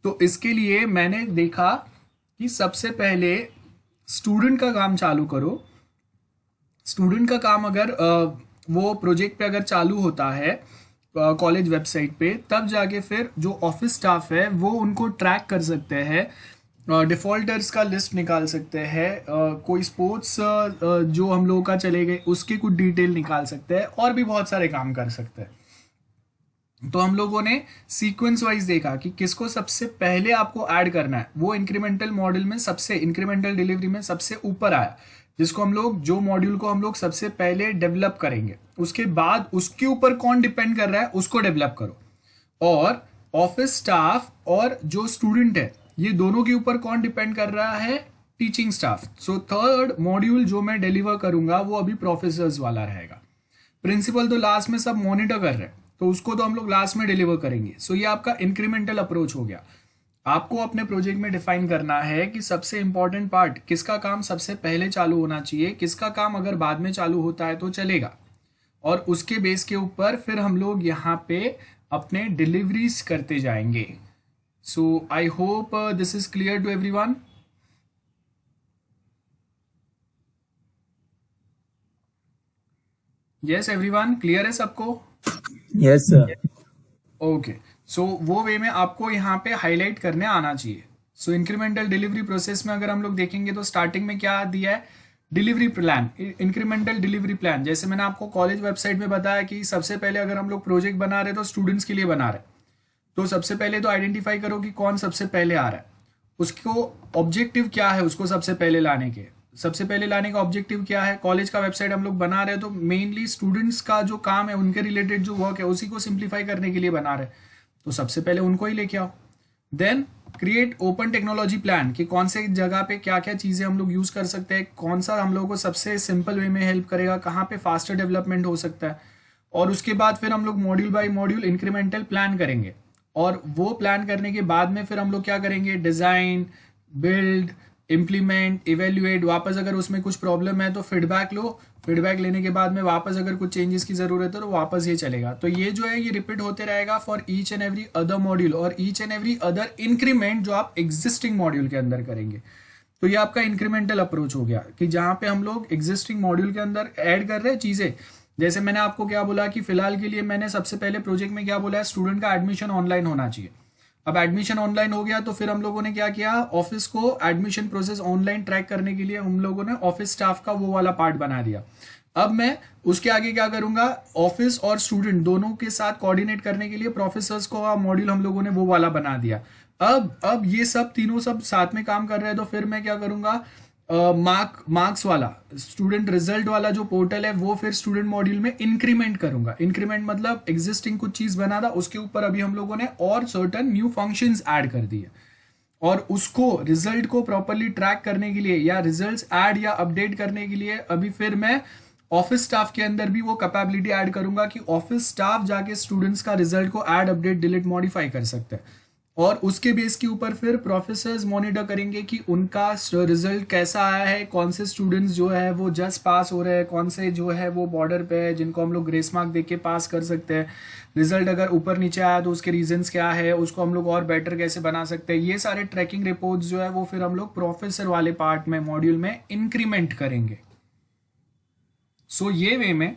A: तो इसके लिए मैंने देखा कि सबसे पहले स्टूडेंट का काम चालू करो। स्टूडेंट का काम अगर वो प्रोजेक्ट पे अगर चालू होता है कॉलेज वेबसाइट पे, तब जाके फिर जो ऑफिस स्टाफ है वो उनको ट्रैक कर सकते हैं, डिफॉल्टर्स का लिस्ट निकाल सकते हैं, कोई स्पोर्ट्स जो हम लोगों का चले गए उसके कुछ डिटेल निकाल सकते हैं, और भी बहुत सारे काम कर सकते हैं। तो हम लोगों ने सीक्वेंस वाइज देखा कि किसको सबसे पहले आपको ऐड करना है। वो इंक्रीमेंटल मॉडल में सबसे, इंक्रीमेंटल डिलीवरी में सबसे ऊपर आया, जिसको हम लोग, जो मॉड्यूल को हम लोग सबसे पहले डेवलप करेंगे, उसके बाद उसके ऊपर कौन डिपेंड कर रहा है उसको डेवलप करो। और ऑफिस स्टाफ और जो स्टूडेंट है, ये दोनों के ऊपर कौन डिपेंड कर रहा है? Teaching staff. So third module जो मैं डिलीवर करूंगा वो अभी प्रोफेसर्स वाला रहेगा। प्रिंसिपल तो लास्ट में सब मॉनिटर कर रहे हैं, तो उसको तो हम लोग लास्ट में डिलीवर करेंगे। सो ये आपका इंक्रीमेंटल अप्रोच हो गया। आपको अपने प्रोजेक्ट में डिफाइन करना है कि सबसे इंपॉर्टेंट पार्ट किसका काम सबसे पहले चालू होना चाहिए, किसका काम अगर बाद में चालू होता है तो चलेगा, और उसके बेस के ऊपर फिर हम लोग यहाँ पे अपने डिलीवरीज करते जाएंगे। So I hope this is clear to everyone. Yes everyone, clear है सबको?
B: Yes sir.
A: ओके, सो वो वे में आपको यहाँ पे हाईलाइट करने आना चाहिए। सो इंक्रीमेंटल डिलीवरी प्रोसेस में अगर हम लोग देखेंगे तो स्टार्टिंग में क्या दिया है? Delivery plan, incremental delivery plan. जैसे मैंने आपको कॉलेज वेबसाइट में बताया कि सबसे पहले अगर हम लोग प्रोजेक्ट बना रहे तो स्टूडेंट्स के लिए बना रहे, तो सबसे पहले तो आइडेंटिफाई करो कि कौन सबसे पहले आ रहा है, उसको ऑब्जेक्टिव क्या है उसको सबसे पहले लाने के। सबसे पहले लाने का ऑब्जेक्टिव क्या है? कॉलेज का वेबसाइट हम लोग बना रहे हैं तो मेनली स्टूडेंट्स का जो काम है, उनके रिलेटेड जो वर्क है, उसी को सिंप्लीफाई करने के लिए बना रहे हैं, तो सबसे पहले उनको ही लेके आओ। Then create open technology plan कि कौन से जगह पे क्या क्या चीज़ें हम लोग यूज़ कर सकते हैं, कौन सा हम लोगों को सबसे सिंपल वे में हेल्प करेगा, कहाँ पे फास्टर डेवलपमेंट हो सकता है। और उसके बाद फिर हम लोग module by module incremental plan करेंगे, और वो प्लान करने के बाद में फिर हम लोग क्या करेंगे? Design, build, implement, evaluate. वापस अगर उसमें कुछ प्रॉब्लम है तो फीडबैक लो, फीडबैक लेने के बाद में वापस अगर कुछ चेंजेस की जरूरत है तो वापस ये चलेगा। तो ये जो है ये रिपीट होते रहेगा for each and every other module और each and every other increment जो आप एग्जिस्टिंग मॉड्यूल के अंदर करेंगे। तो ये आपका इंक्रीमेंटल अप्रोच हो गया कि जहाँ पे हम लोग एग्जिस्टिंग मॉड्यूल के अंदर ऐड कर रहे हैं चीजें। जैसे मैंने आपको क्या बोला कि फिलहाल के लिए मैंने सबसे पहले प्रोजेक्ट में क्या बोला है, स्टूडेंट का एडमिशन ऑनलाइन होना चाहिए। अब एडमिशन ऑनलाइन हो गया तो फिर हम लोगों ने क्या किया, ऑफिस को एडमिशन प्रोसेस ऑनलाइन ट्रैक करने के लिए हम लोगों ने ऑफिस स्टाफ का वो वाला पार्ट बना दिया। अब मैं उसके आगे क्या करूंगा, ऑफिस और स्टूडेंट दोनों के साथ कोऑर्डिनेट करने के लिए प्रोफेसर्स को मॉड्यूल हम लोगों ने वो वाला बना दिया। अब ये सब तीनों सब साथ में काम कर रहे हैं तो फिर मैं क्या करूंगा, मार्क्स वाला स्टूडेंट रिजल्ट वाला जो पोर्टल है वो फिर स्टूडेंट मॉड्यूल में इंक्रीमेंट करूंगा। इंक्रीमेंट मतलब एग्जिस्टिंग कुछ चीज बना था उसके ऊपर अभी हम लोगों ने और सर्टन न्यू फंक्शंस ऐड कर दिए, और उसको रिजल्ट को प्रॉपरली ट्रैक करने के लिए या रिजल्ट्स ऐड या अपडेट करने के लिए अभी फिर मैं ऑफिस स्टाफ के अंदर भी वो कैपेबिलिटी ऐड करूंगा कि ऑफिस स्टाफ जाके स्टूडेंट्स का रिजल्ट को ऐड, अपडेट, डिलीट, मॉडिफाई कर सकते हैं। और उसके बेस के ऊपर फिर प्रोफेसर्स मॉनिटर करेंगे कि उनका रिजल्ट कैसा आया है, कौन से स्टूडेंट्स जो है वो जस्ट पास हो रहे हैं, कौन से जो है वो बॉर्डर पे है जिनको हम लोग ग्रेस मार्क देके पास कर सकते हैं। रिजल्ट अगर ऊपर नीचे आया तो उसके रीजंस क्या है, उसको हम लोग और बेटर कैसे बना सकते हैं। ये सारे ट्रैकिंग रिपोर्ट्स जो है वो फिर हम लोग प्रोफेसर वाले पार्ट में मॉड्यूल में इंक्रीमेंट करेंगे। सो ये वे में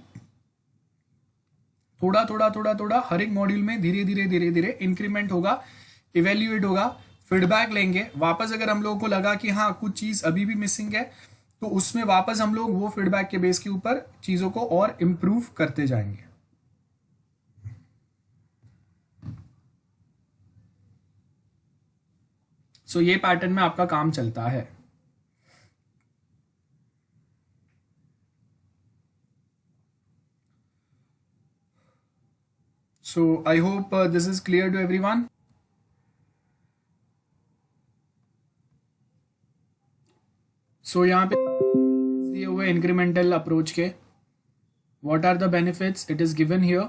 A: थोड़ा थोड़ा थोड़ा थोड़ा हर एक मॉड्यूल में धीरे धीरे धीरे धीरे इंक्रीमेंट होगा, इवेल्युएट होगा, फीडबैक लेंगे। वापस अगर हम लोगों को लगा कि हाँ कुछ चीज़ अभी भी मिसिंग है, तो उसमें वापस हम लोग वो फीडबैक के बेस के ऊपर चीज़ों को और इम्प्रूव करते जाएंगे। सो ये पैटर्न में आपका काम चलता है। So I hope this is clear to everyone. So यहाँ पे दिए हुए इंक्रीमेंटल अप्रोच के what are the benefits, it is given here.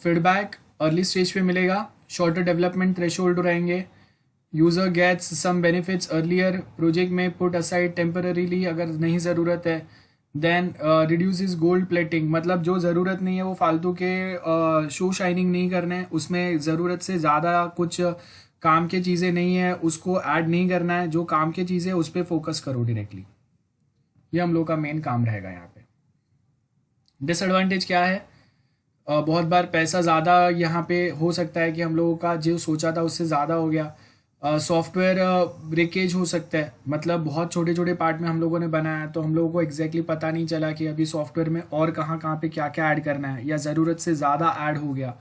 A: Feedback early stage पे मिलेगा, शॉर्टर डेवलपमेंट थ्रेशोल्ड रहेंगे, user gets some benefits earlier, project में पुट असाइड टेम्पररीली अगर नहीं ज़रूरत है, then reduce is gold plating, मतलब जो ज़रूरत नहीं है वो फालतू के शो शाइनिंग नहीं करने, उसमें ज़रूरत से ज़्यादा कुछ काम की चीज़ें नहीं है उसको ऐड नहीं करना है, जो काम की चीज़ें उस पर फोकस करो डायरेक्टली। ये हम लोग का मेन काम रहेगा यहाँ पे। डिसएडवांटेज क्या है, बहुत बार पैसा ज़्यादा यहाँ पे हो सकता है कि हम लोगों का जो सोचा था उससे ज़्यादा हो गया। सॉफ्टवेयर ब्रेकेज हो सकता है, मतलब बहुत छोटे छोटे पार्ट में हम लोगों ने बनाया तो हम लोगों को एग्जैक्टली पता नहीं चला कि अभी सॉफ्टवेयर में और कहाँ पे क्या क्या ऐड करना है, या ज़रूरत से ज़्यादा ऐड हो गया।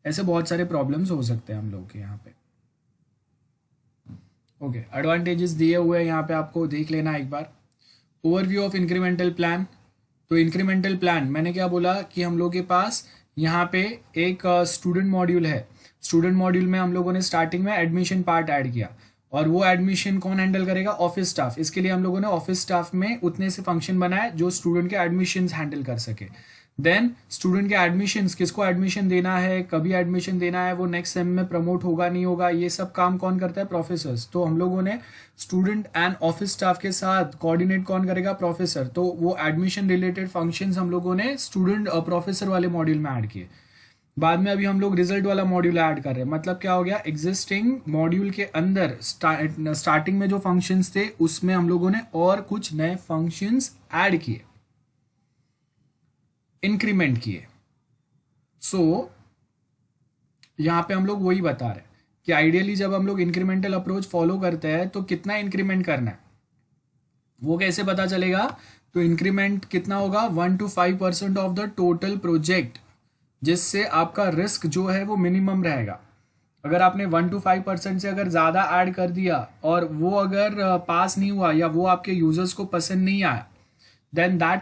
A: ऐसे बहुत सारे प्रॉब्लम्स हो सकते हैं हम लोगों के यहाँ पे। ओके, एडवांटेजेस दिए हुए हैं यहाँ पे, आपको देख लेना एक बार। Overview of incremental plan. तो इंक्रीमेंटल प्लान मैंने क्या बोला कि हम लोग के पास यहाँ पे एक स्टूडेंट मॉड्यूल है। स्टूडेंट मॉड्यूल में हम लोगों ने स्टार्टिंग में एडमिशन पार्ट ऐड किया, और वो एडमिशन कौन हैंडल करेगा, ऑफिस स्टाफ। इसके लिए हम लोगों ने ऑफिस स्टाफ में उतने से फंक्शन बनाए जो स्टूडेंट के एडमिशन्स हैंडल कर सके। देन स्टूडेंट के एडमिशन्स, किसको एडमिशन देना है, कभी एडमिशन देना है, वो नेक्स्ट सेम में प्रमोट होगा नहीं होगा, ये सब काम कौन करता है, प्रोफेसर्स। तो हम लोगों ने स्टूडेंट एंड ऑफिस स्टाफ के साथ कोऑर्डिनेट कौन करेगा, प्रोफेसर। तो वो एडमिशन रिलेटेड फंक्शंस हम लोगों ने स्टूडेंट प्रोफेसर वाले मॉड्यूल में ऐड किए। बाद में अभी हम लोग रिजल्ट वाला मॉड्यूल ऐड कर रहे हैं। मतलब क्या हो गया, एग्जिस्टिंग मॉड्यूल के अंदर स्टार्टिंग में जो फंक्शंस थे उसमें हम लोगों ने और कुछ नए फंक्शंस ऐड किए, इंक्रीमेंट किए। सो यहाँ पे हम लोग वही बता रहे हैं कि आइडियली जब हम लोग इंक्रीमेंटल अप्रोच फॉलो करते हैं तो कितना इंक्रीमेंट करना है वो कैसे पता चलेगा। तो इंक्रीमेंट कितना होगा, 1 to 5% of the total project, जिससे आपका रिस्क जो है वो मिनिमम रहेगा। अगर आपने 1 to 5% से अगर ज़्यादा ऐड कर दिया और वो अगर पास नहीं हुआ या वो आपके यूजर्स को पसंद नहीं आया, then that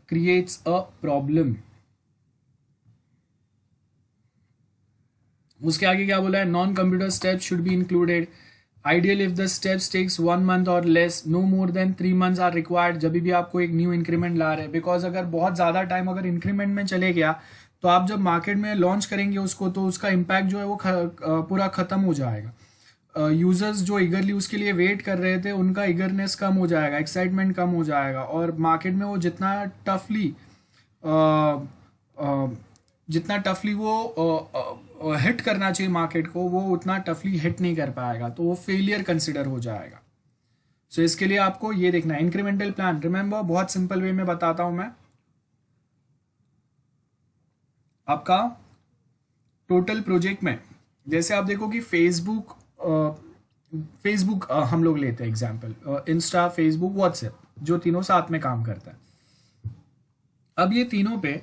A: creates a problem. उसके आगे क्या बोला है, non computer steps should be included. Ideal if the steps takes 1 month और less, no more than 3 months are required. जब भी आपको एक न्यू इंक्रीमेंट ला रहे हैं, बिकॉज अगर बहुत ज़्यादा टाइम अगर इंक्रीमेंट में चले गया तो आप जब मार्केट में लॉन्च करेंगे उसको, तो उसका इम्पैक्ट जो है वो पूरा ख़त्म हो जाएगा। यूज़र्स जो ईगरली उसके लिए वेट कर रहे थे उनका ईगरनेस कम हो जाएगा, एक्साइटमेंट कम हो जाएगा, और मार्केट में वो जितना टफली वो हिट करना चाहिए मार्केट को, वो उतना टफली हिट नहीं कर पाएगा, तो वो फेलियर कंसिडर हो जाएगा। सो इसके लिए आपको ये देखना है इंक्रीमेंटल प्लान। रिमेंबर, बहुत सिंपल वे में बताता हूं मैं। आपका टोटल प्रोजेक्ट में जैसे आप देखो कि फेसबुक हम लोग लेते हैं एग्जांपल, इंस्टा, फेसबुक, व्हाट्सएप, जो तीनों साथ में काम करता है। अब ये तीनों पे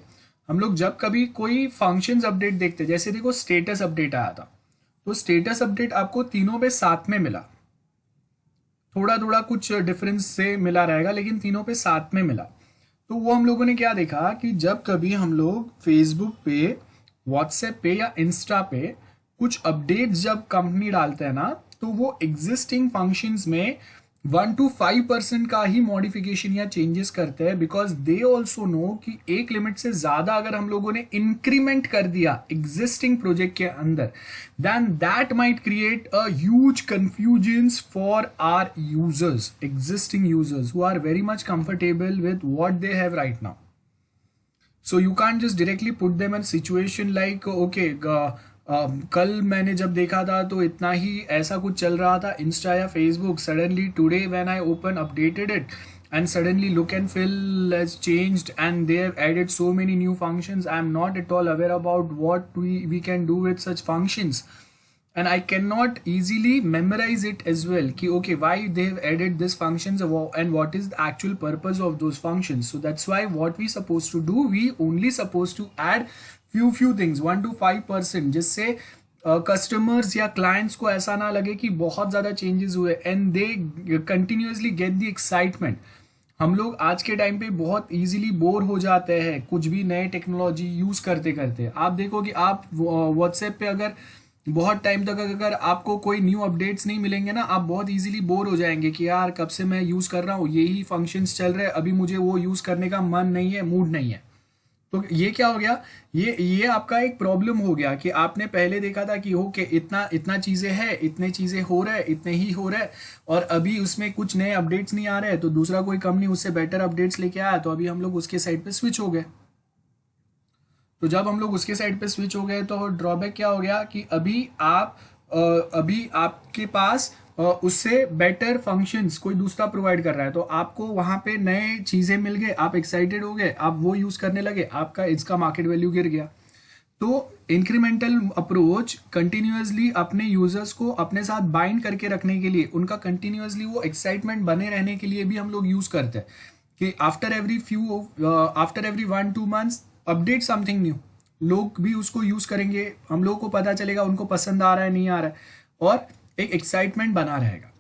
A: हम लोग जब कभी कोई फंक्शंस अपडेट देखते हैं, जैसे देखो स्टेटस अपडेट आया था, तो स्टेटस अपडेट आपको तीनों पे साथ में मिला, थोड़ा थोड़ा कुछ डिफरेंस से मिला रहेगा लेकिन तीनों पे साथ में मिला। तो वो हम लोगों ने क्या देखा कि जब कभी हम लोग फेसबुक पे, व्हाट्सएप पे या इंस्टा पे कुछ अपडेट्स जब कंपनी डालते हैं ना, तो वो एग्जिस्टिंग फंक्शंस में 1 to 5% का ही मॉडिफिकेशन या चेंजेस करते हैं, बिकॉज दे ऑल्सो नो कि एक लिमिट से ज्यादा अगर हम लोगों ने इंक्रीमेंट कर दिया एग्जिस्टिंग प्रोजेक्ट के अंदर, then that might create a huge confusions for our users, existing users who are very much comfortable with what they have right now. So you can't just directly put them in situation like okay, कल मैंने जब देखा था तो इतना ही ऐसा कुछ चल रहा था इंस्टा या Facebook, suddenly today when I open updated it and suddenly look and feel has changed and they have added so many new functions. I am not at all aware about what we can do with such functions, and I cannot easily memorize it as well ki okay why they have added this functions and what is the actual purpose of those functions. So that's why what we supposed to do, we only supposed to add few things 1 to 5%, जिससे कस्टमर्स या क्लाइंट्स को ऐसा ना लगे कि बहुत ज़्यादा चेंजेस हुए and they continuously get the excitement. हम लोग आज के टाइम पे बहुत इजीली बोर हो जाते हैं कुछ भी नए टेक्नोलॉजी यूज़ करते करते. आप देखो कि आप व्हाट्सएप पे अगर बहुत टाइम तक अगर आपको कोई न्यू अपडेट्स नहीं मिलेंगे ना, आप बहुत इजीली बोर हो जाएंगे कि यार कब से मैं यूज़ कर रहा हूँ, यही फंक्शंस चल रहे हैं, अभी मुझे वो यूज़ करने का मन नहीं है, मूड नहीं है. तो ये क्या हो गया, ये आपका एक प्रॉब्लम हो गया कि आपने पहले देखा था कि ओके इतना चीज़ें हैं, इतने चीज़ें हो रहे हैं, इतने ही हो रहे हैं, और अभी उसमें कुछ नए अपडेट्स नहीं आ रहे हैं, तो दूसरा कोई कंपनी उससे बेटर अपडेट्स लेके आया, तो अभी हम लोग उसके साइड पे स्विच हो गए. तो जब हम लोग उसके साइड पे स्विच हो गए तो ड्रॉबैक क्या हो गया कि अभी आपके पास उससे बेटर फंक्शंस कोई दूसरा प्रोवाइड कर रहा है, तो आपको वहां पे नए चीजें मिल गए, आप एक्साइटेड हो गए, आप वो यूज करने लगे, आपका इसका मार्केट वैल्यू गिर गया. तो इंक्रीमेंटल अप्रोच कंटिन्यूअसली अपने यूजर्स को अपने साथ बाइंड करके रखने के लिए, उनका कंटिन्यूअसली वो एक्साइटमेंट बने रहने के लिए भी हम लोग यूज करते हैं कि after every 1-2 months update something new. लोग भी उसको यूज करेंगे, हम लोग को पता चलेगा उनको पसंद आ रहा है नहीं आ रहा है, और एक एक्साइटमेंट बना रहेगा.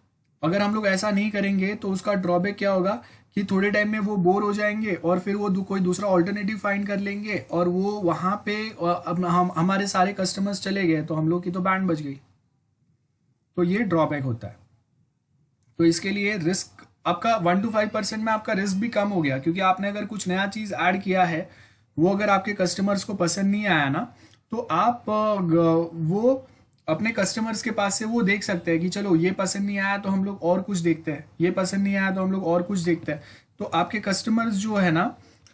A: अगर हम लोग ऐसा नहीं करेंगे तो उसका ड्रॉबैक क्या होगा कि थोड़े टाइम में वो बोर हो जाएंगे और फिर वो कोई दूसरा ऑल्टरनेटिव फाइंड कर लेंगे, और वो वहां पे अब हमारे सारे कस्टमर्स चले गए तो हम लोग की तो बैंड बच गई. तो ये ड्रॉबैक होता है. तो इसके लिए रिस्क आपका 1 to 5% में आपका रिस्क भी कम हो गया, क्योंकि आपने अगर कुछ नया चीज ऐड किया है, वो अगर आपके कस्टमर्स को पसंद नहीं आया ना, तो आप वो अपने कस्टमर्स के पास से वो देख सकते हैं कि चलो ये पसंद नहीं आया तो हम लोग और कुछ देखते हैं, ये पसंद नहीं आया तो हम लोग और कुछ देखते हैं. तो आपके कस्टमर्स जो है ना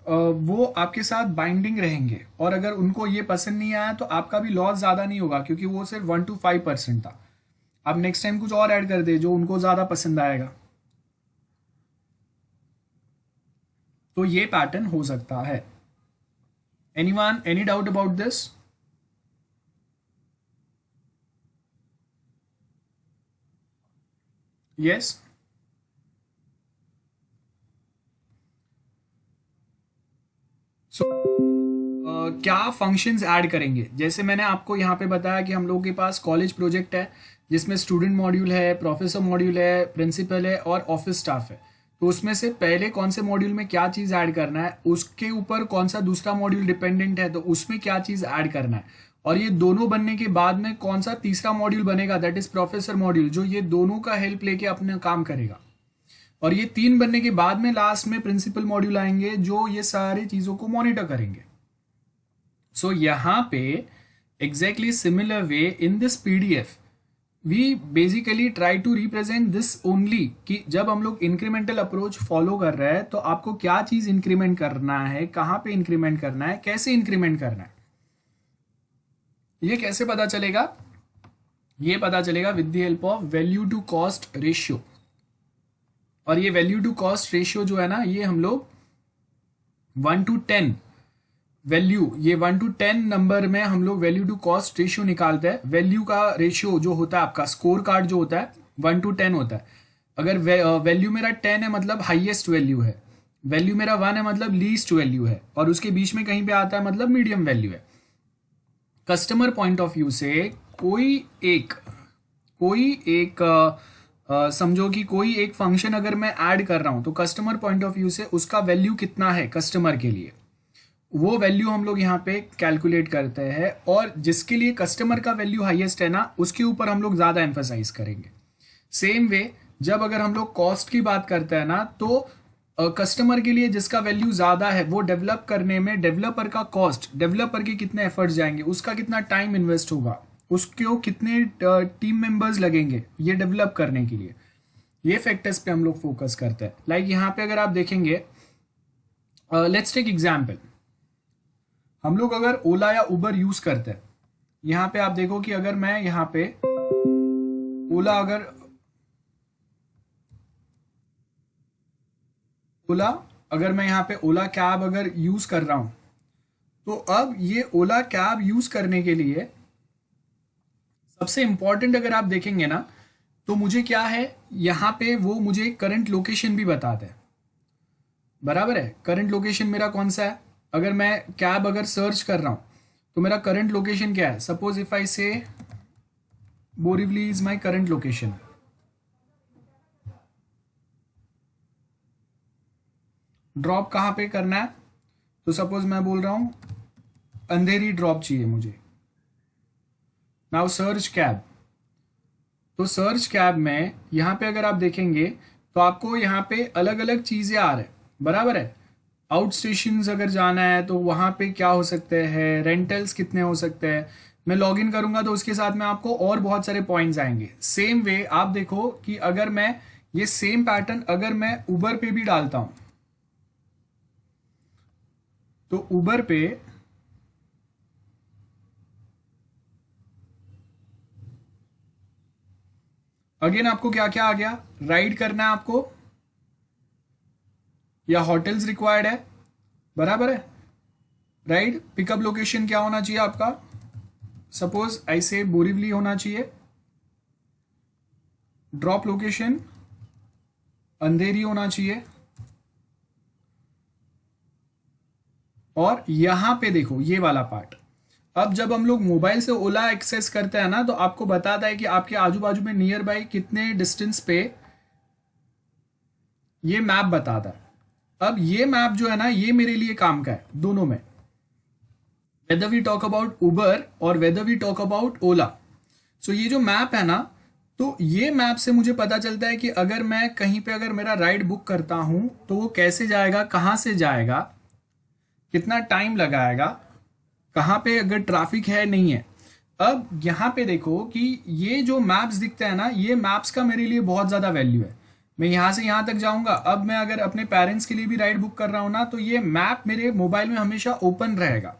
A: वो आपके साथ बाइंडिंग रहेंगे, और अगर उनको ये पसंद नहीं आया तो आपका भी लॉस ज़्यादा नहीं होगा, क्योंकि वो सिर्फ 1 to 5% था. आप नेक्स्ट टाइम कुछ और ऐड कर दे जो उनको ज़्यादा पसंद आएगा. तो ये पैटर्न हो सकता है. Anyone, any doubt about this? Yes. So, क्या फंक्शंस ऐड करेंगे? जैसे मैंने आपको यहाँ पे बताया कि हम लोगों के पास कॉलेज प्रोजेक्ट है जिसमें स्टूडेंट मॉड्यूल है, प्रोफेसर मॉड्यूल है, प्रिंसिपल है और ऑफिस स्टाफ है. तो उसमें से पहले कौन से मॉड्यूल में क्या चीज़ ऐड करना है, उसके ऊपर कौन सा दूसरा मॉड्यूल डिपेंडेंट है तो उसमें क्या चीज़ ऐड करना है, और ये दोनों बनने के बाद में कौन सा तीसरा मॉड्यूल बनेगा, दैट इज प्रोफेसर मॉड्यूल, जो ये दोनों का हेल्प लेके अपना काम करेगा. और ये 3 बनने के बाद में लास्ट में प्रिंसिपल मॉड्यूल आएंगे जो ये सारी चीज़ों को मॉनिटर करेंगे. सो यहाँ पे exactly similar way in this PDF we basically try to represent this only कि जब हम लोग इंक्रीमेंटल अप्रोच फॉलो कर रहे हैं तो आपको क्या चीज इंक्रीमेंट करना है, कहाँ पे इंक्रीमेंट करना है, कैसे इंक्रीमेंट करना है. ये कैसे पता चलेगा? ये पता चलेगा with the help of value to cost ratio. और ये वैल्यू टू कॉस्ट रेशियो जो है ना, ये हम लोग 1 to 10 वैल्यू, ये 1 to 10 नंबर में हम लोग वैल्यू टू कॉस्ट रेशियो निकालते हैं. वैल्यू का रेशियो जो होता है आपका स्कोर कार्ड जो होता है 1 to 10 होता है. अगर वैल्यू मेरा 10 है मतलब हाईएस्ट वैल्यू है, वैल्यू मेरा 1 है मतलब लीस्ट वैल्यू है, और उसके बीच में कहीं पे आता है मतलब मीडियम वैल्यू है. कस्टमर पॉइंट ऑफ व्यू से कोई एक समझो कि कोई एक फंक्शन अगर मैं ऐड कर रहा हूं तो कस्टमर पॉइंट ऑफ व्यू से उसका वैल्यू कितना है कस्टमर के लिए, वो वैल्यू हम लोग यहाँ पे कैलकुलेट करते हैं, और जिसके लिए कस्टमर का वैल्यू हाईएस्ट है ना उसके ऊपर हम लोग ज्यादा एम्फसाइज करेंगे. सेम वे जब अगर हम लोग कॉस्ट की बात करते हैं ना, तो कस्टमर के लिए जिसका वैल्यू ज्यादा है वो डेवलप करने में डेवलपर का कॉस्ट, डेवलपर के कितने एफर्ट्स जाएंगे, उसका कितना टाइम इन्वेस्ट होगा, उसको कितने टीम मेंबर्स लगेंगे ये डेवलप करने के लिए, ये फैक्टर्स पे हम लोग फोकस करते हैं. लाइक यहाँ पे अगर आप देखेंगे, लेट्स टेक एग्जाम्पल, हम लोग अगर ओला या उबर यूज करते हैं, यहाँ पे आप देखो कि अगर मैं यहाँ पे ओला ओला, अगर मैं यहाँ पे ओला कैब अगर यूज कर रहा हूं, तो अब ये ओला कैब यूज करने के लिए सबसे इंपॉर्टेंट अगर आप देखेंगे ना, तो मुझे क्या है यहाँ पे वो मुझे करंट लोकेशन भी बताता है, बराबर है। करंट लोकेशन मेरा कौन सा है, अगर मैं कैब अगर सर्च कर रहा हूं तो मेरा करंट लोकेशन क्या है। सपोज इफ आई से Borivali is my current location, drop कहां पे करना है, तो सपोज मैं बोल रहा हूं अंधेरी ड्रॉप चाहिए मुझे। नाउ सर्च कैब, तो सर्च कैब में यहां पे अगर आप देखेंगे तो आपको यहाँ पे अलग अलग चीजें आ रहे हैं, बराबर है। आउट स्टेशन अगर जाना है तो वहां पे क्या हो सकते हैं, रेंटल्स कितने हो सकते हैं। मैं लॉग इन करूंगा तो उसके साथ में आपको और बहुत सारे पॉइंट्स आएंगे। सेम वे आप देखो कि अगर मैं ये सेम पैटर्न अगर मैं उबर पे भी डालता हूं, तो उबर पे अगेन आपको क्या क्या आ गया, राइड करना है आपको या होटल्स रिक्वायर्ड है, बराबर है। राइड पिकअप लोकेशन क्या होना चाहिए आपका, सपोज ऐसे बोरिवली होना चाहिए। ड्रॉप लोकेशन अंधेरी होना चाहिए। और यहां पे देखो ये वाला पार्ट, अब जब हम लोग मोबाइल से ओला एक्सेस करते हैं ना, तो आपको बताता है कि आपके आजू बाजू में नियर बाई कितने डिस्टेंस पे ये मैप बताता है। अब ये मैप जो है ना, ये मेरे लिए काम का है दोनों में, वेदर वी टॉक अबाउट उबर और वेदर वी टॉक अबाउट ओला। सो ये जो मैप है ना, तो ये मैप से मुझे पता चलता है कि अगर मैं कहीं पे अगर मेरा राइड बुक करता हूं तो वो कैसे जाएगा, कहां से जाएगा, कितना टाइम लगाएगा, कहां पे अगर ट्रैफिक है नहीं है। अब यहां पे देखो कि ये जो मैप्स दिखते हैं ना, ये मैप्स का मेरे लिए बहुत ज्यादा वैल्यू है। मैं यहां से यहां तक जाऊंगा, अब मैं अगर अपने पेरेंट्स के लिए भी राइड बुक कर रहा हूं ना, तो ये मैप मेरे मोबाइल में हमेशा ओपन रहेगा,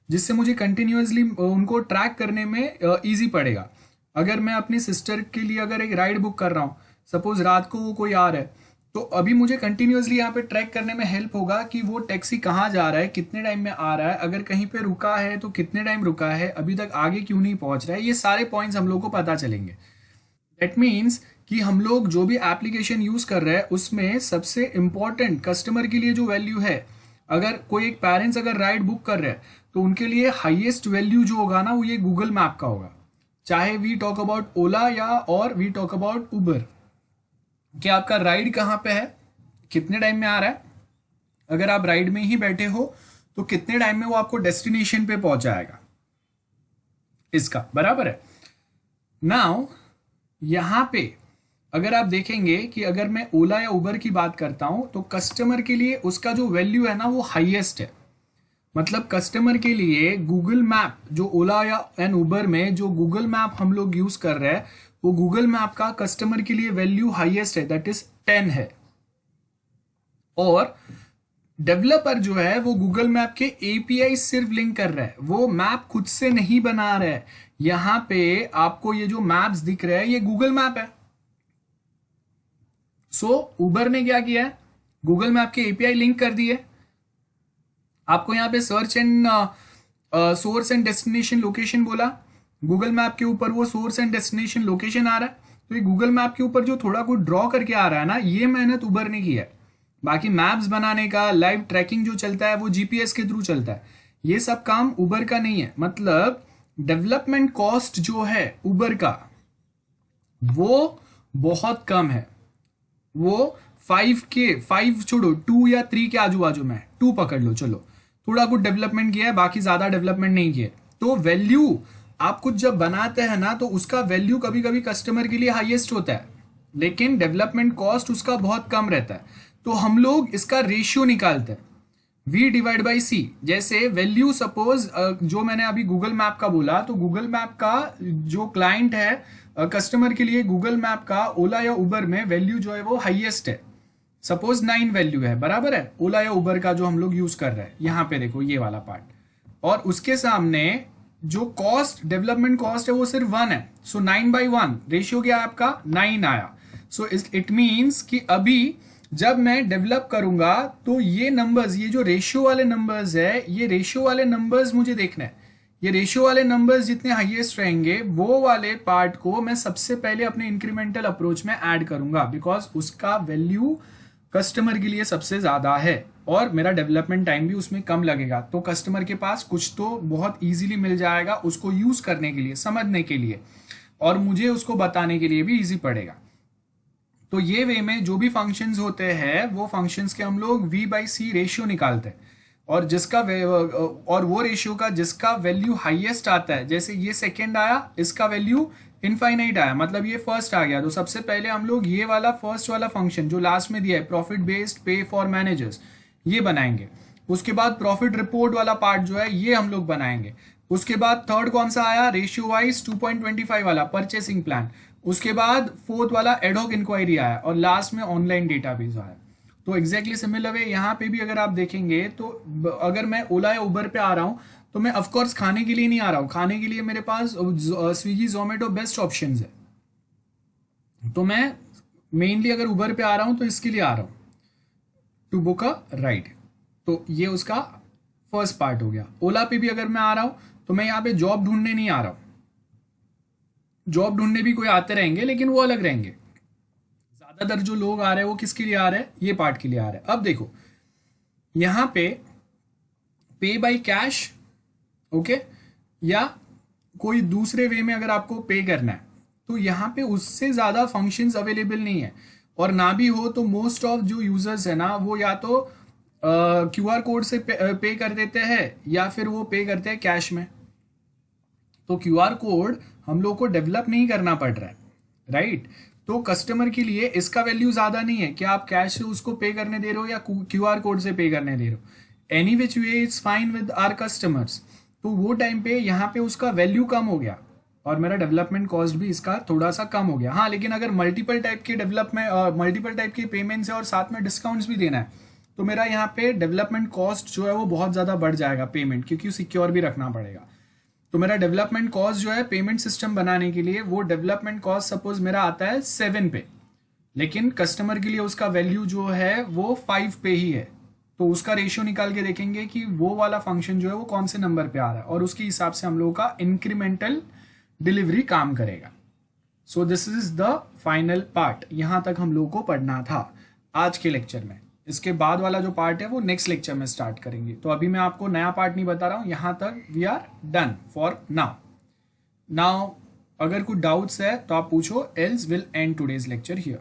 A: जिससे मुझे कंटिन्यूअसली उनको ट्रैक करने में ईजी पड़ेगा। अगर मैं अपनी सिस्टर के लिए अगर एक राइड बुक कर रहा हूँ, सपोज रात को वो कोई आ रहा है, तो अभी मुझे कंटिन्यूअसली यहाँ पे ट्रैक करने में हेल्प होगा कि वो टैक्सी कहाँ जा रहा है, कितने टाइम में आ रहा है, अगर कहीं पे रुका है तो कितने टाइम रुका है, अभी तक आगे क्यों नहीं पहुंच रहा है। ये सारे पॉइंट्स हम लोग को पता चलेंगे। दैट मीन्स कि हम लोग जो भी एप्लीकेशन यूज कर रहे हैं उसमें सबसे इंपॉर्टेंट कस्टमर के लिए जो वैल्यू है, अगर कोई एक पेरेंट्स अगर राइड बुक कर रहे हैं तो उनके लिए हाईएस्ट वैल्यू जो होगा ना, वो ये गूगल मैप का होगा। चाहे वी टॉक अबाउट ओला या और वी टॉक अबाउट उबर, कि आपका राइड कहाँ पे है, कितने टाइम में आ रहा है, अगर आप राइड में ही बैठे हो तो कितने टाइम में वो आपको डेस्टिनेशन पे पहुंचाएगा, इसका बराबर है। नाउ यहां पे अगर आप देखेंगे कि अगर मैं ओला या उबर की बात करता हूं तो कस्टमर के लिए उसका जो वैल्यू है ना, वो हाईएस्ट है। मतलब कस्टमर के लिए गूगल मैप जो ओला या एंड उबर में जो गूगल मैप हम लोग यूज कर रहे हैं, वो गूगल मैप का कस्टमर के लिए वैल्यू हाईएस्ट है, दैट इज 10 है। और डेवलपर जो है वो गूगल मैप के एपीआई सिर्फ लिंक कर रहा है, वो मैप खुद से नहीं बना रहा है। यहां पे आपको ये जो मैप्स दिख रहे हैं ये गूगल मैप है। सो उबर ने क्या किया है, गूगल मैप के एपीआई लिंक कर दिए। आपको यहां पे search and source and destination location बोला, गूगल मैप के ऊपर वो सोर्स एंड डेस्टिनेशन लोकेशन आ रहा है। तो ये गूगल मैप के ऊपर जो थोड़ा कुछ ड्रॉ करके आ रहा है ना, ये मेहनत उबर ने की है। बाकी मैप्स बनाने का, लाइव ट्रैकिंग जो चलता है वो जीपीएस के थ्रू चलता है, ये सब काम उबर का नहीं है। मतलब डेवलपमेंट कॉस्ट जो है उबर का वो बहुत कम है। वो 5 छोड़ो 2 या 3 के आजू बाजू में, 2 पकड़ लो, चलो थोड़ा कुछ डेवलपमेंट किया है, बाकी ज्यादा डेवलपमेंट नहीं किया। तो वैल्यू आप कुछ जब बनाते हैं ना, तो उसका वैल्यू कभी कभी कस्टमर के लिए हाईएस्ट होता है, लेकिन डेवलपमेंट कॉस्ट उसका बहुत कम रहता है। तो हम लोग इसका रेशियो निकालते हैं, V/C। जैसे वैल्यू सपोज जो मैंने अभी गूगल मैप का बोला, तो गूगल मैप का जो क्लाइंट है कस्टमर के लिए, गूगल मैप का ओला या उबर में वैल्यू जो है वो हाईएस्ट है। सपोज 9 वैल्यू है, बराबर है, ओला या उबर का जो हम लोग यूज कर रहे हैं। यहां पे देखो ये वाला पार्ट, और उसके सामने जो कॉस्ट, डेवलपमेंट कॉस्ट है वो सिर्फ 1 है। सो 9/1 रेशियो क्या है आपका, 9 आया। सो इट मीन्स कि अभी जब मैं डेवलप करूंगा तो ये नंबर्स, ये जो रेशियो वाले नंबर्स है, ये रेशियो वाले नंबर्स मुझे देखना है। ये रेशियो वाले नंबर्स जितने हाईएस्ट रहेंगे वो वाले पार्ट को मैं सबसे पहले अपने इंक्रीमेंटल अप्रोच में ऐड करूंगा, बिकॉज उसका वैल्यू कस्टमर के लिए सबसे ज्यादा है और मेरा डेवलपमेंट टाइम भी उसमें कम लगेगा। तो कस्टमर के पास कुछ तो बहुत इजीली मिल जाएगा उसको यूज करने के लिए, समझने के लिए, और मुझे उसको बताने के लिए भी इजी पड़ेगा। तो ये वे में जो भी फंक्शंस होते हैं वो फंक्शंस के हम लोग v/c रेशियो निकालते हैं, और जिसका और वो रेशियो का जिसका वैल्यू हाईएस्ट आता है, जैसे ये सेकंड आया, इसका वैल्यू इनफाइनाइट आया, मतलब ये फर्स्ट आ गया, तो सबसे पहले हम लोग ये वाला फर्स्ट वाला फंक्शन जो लास्ट में दिया है, प्रॉफिट बेस्ड पे फॉर मैनेजर्स, ये बनाएंगे। उसके बाद प्रॉफिट रिपोर्ट वाला पार्ट जो है ये हम लोग बनाएंगे। उसके बाद थर्ड कौन सा आया, रेशियो वाइज 2.25 वाला परचेसिंग प्लान। उसके बाद फोर्थ वाला एडहॉक इंक्वायरी आया, और लास्ट में ऑनलाइन डेटाबेस आया। तो एग्जैक्टली सिमिलर वे यहाँ पे भी अगर आप देखेंगे तो अगर मैं ओला या उबर पे आ रहा हूँ तो मैं ऑफकोर्स खाने के लिए नहीं आ रहा हूँ, खाने के लिए मेरे पास स्विगी जोमेटो बेस्ट ऑप्शन है। तो मैं मेनली अगर उबर पे आ रहा हूँ तो इसके लिए आ रहा हूँ, टू बुक अ राइड। तो ये उसका फर्स्ट पार्ट हो गया। ओला पे भी अगर मैं आ रहा हूँ तो मैं यहाँ पे जॉब ढूंढने नहीं आ रहा हूँ, जॉब ढूंढने भी कोई आते रहेंगे लेकिन वो अलग रहेंगे। ज्यादातर जो लोग आ रहे हैं वो किसके लिए आ रहे हैं, ये पार्ट के लिए आ रहे हैं। अब देखो यहां पे बाय कैश, ओके, या कोई दूसरे वे में अगर आपको पे करना है तो यहाँ पे उससे ज्यादा फंक्शंस अवेलेबल नहीं है, और ना भी हो तो मोस्ट ऑफ जो यूजर्स है ना वो या तो QR कोड से पे कर देते हैं या फिर वो पे करते हैं कैश में। तो QR कोड हम लोग को डेवलप नहीं करना पड़ रहा है, राइट। तो कस्टमर के लिए इसका वैल्यू ज्यादा नहीं है कि आप कैश से उसको पे करने दे रहे हो या QR कोड से पे करने दे रहे हो। Any which way it's fine with our customers. तो वो टाइम पे यहाँ पे उसका वैल्यू कम हो गया और मेरा डेवलपमेंट कॉस्ट भी इसका थोड़ा सा कम हो गया। हाँ, लेकिन अगर मल्टीपल टाइप के डेवलपमेंट मल्टीपल टाइप के पेमेंट्स है और साथ में डिस्काउंट्स भी देना है तो मेरा यहाँ पे डेवलपमेंट कॉस्ट जो है वो बहुत ज्यादा बढ़ जाएगा पेमेंट, क्योंकि सिक्योर भी रखना पड़ेगा। तो मेरा डेवलपमेंट कॉस्ट जो है पेमेंट सिस्टम बनाने के लिए, वो डेवलपमेंट कॉस्ट सपोज मेरा आता है 7 पे, लेकिन कस्टमर के लिए उसका वैल्यू जो है वो 5 पे ही है। तो उसका रेशियो निकाल के देखेंगे कि वो वाला फंक्शन जो है वो कौन से नंबर पे आ रहा है, और उसके हिसाब से हम लोगों का इंक्रीमेंटल डिलीवरी काम करेगा। So this is the final part. यहां तक हम लोगों को पढ़ना था आज के लेक्चर में। इसके बाद वाला जो पार्ट है वो नेक्स्ट लेक्चर में स्टार्ट करेंगे। तो अभी मैं आपको नया पार्ट नहीं बता रहा हूं, यहां तक we are done for now. अगर कुछ डाउट्स है तो आप पूछो, else will end today's lecture here.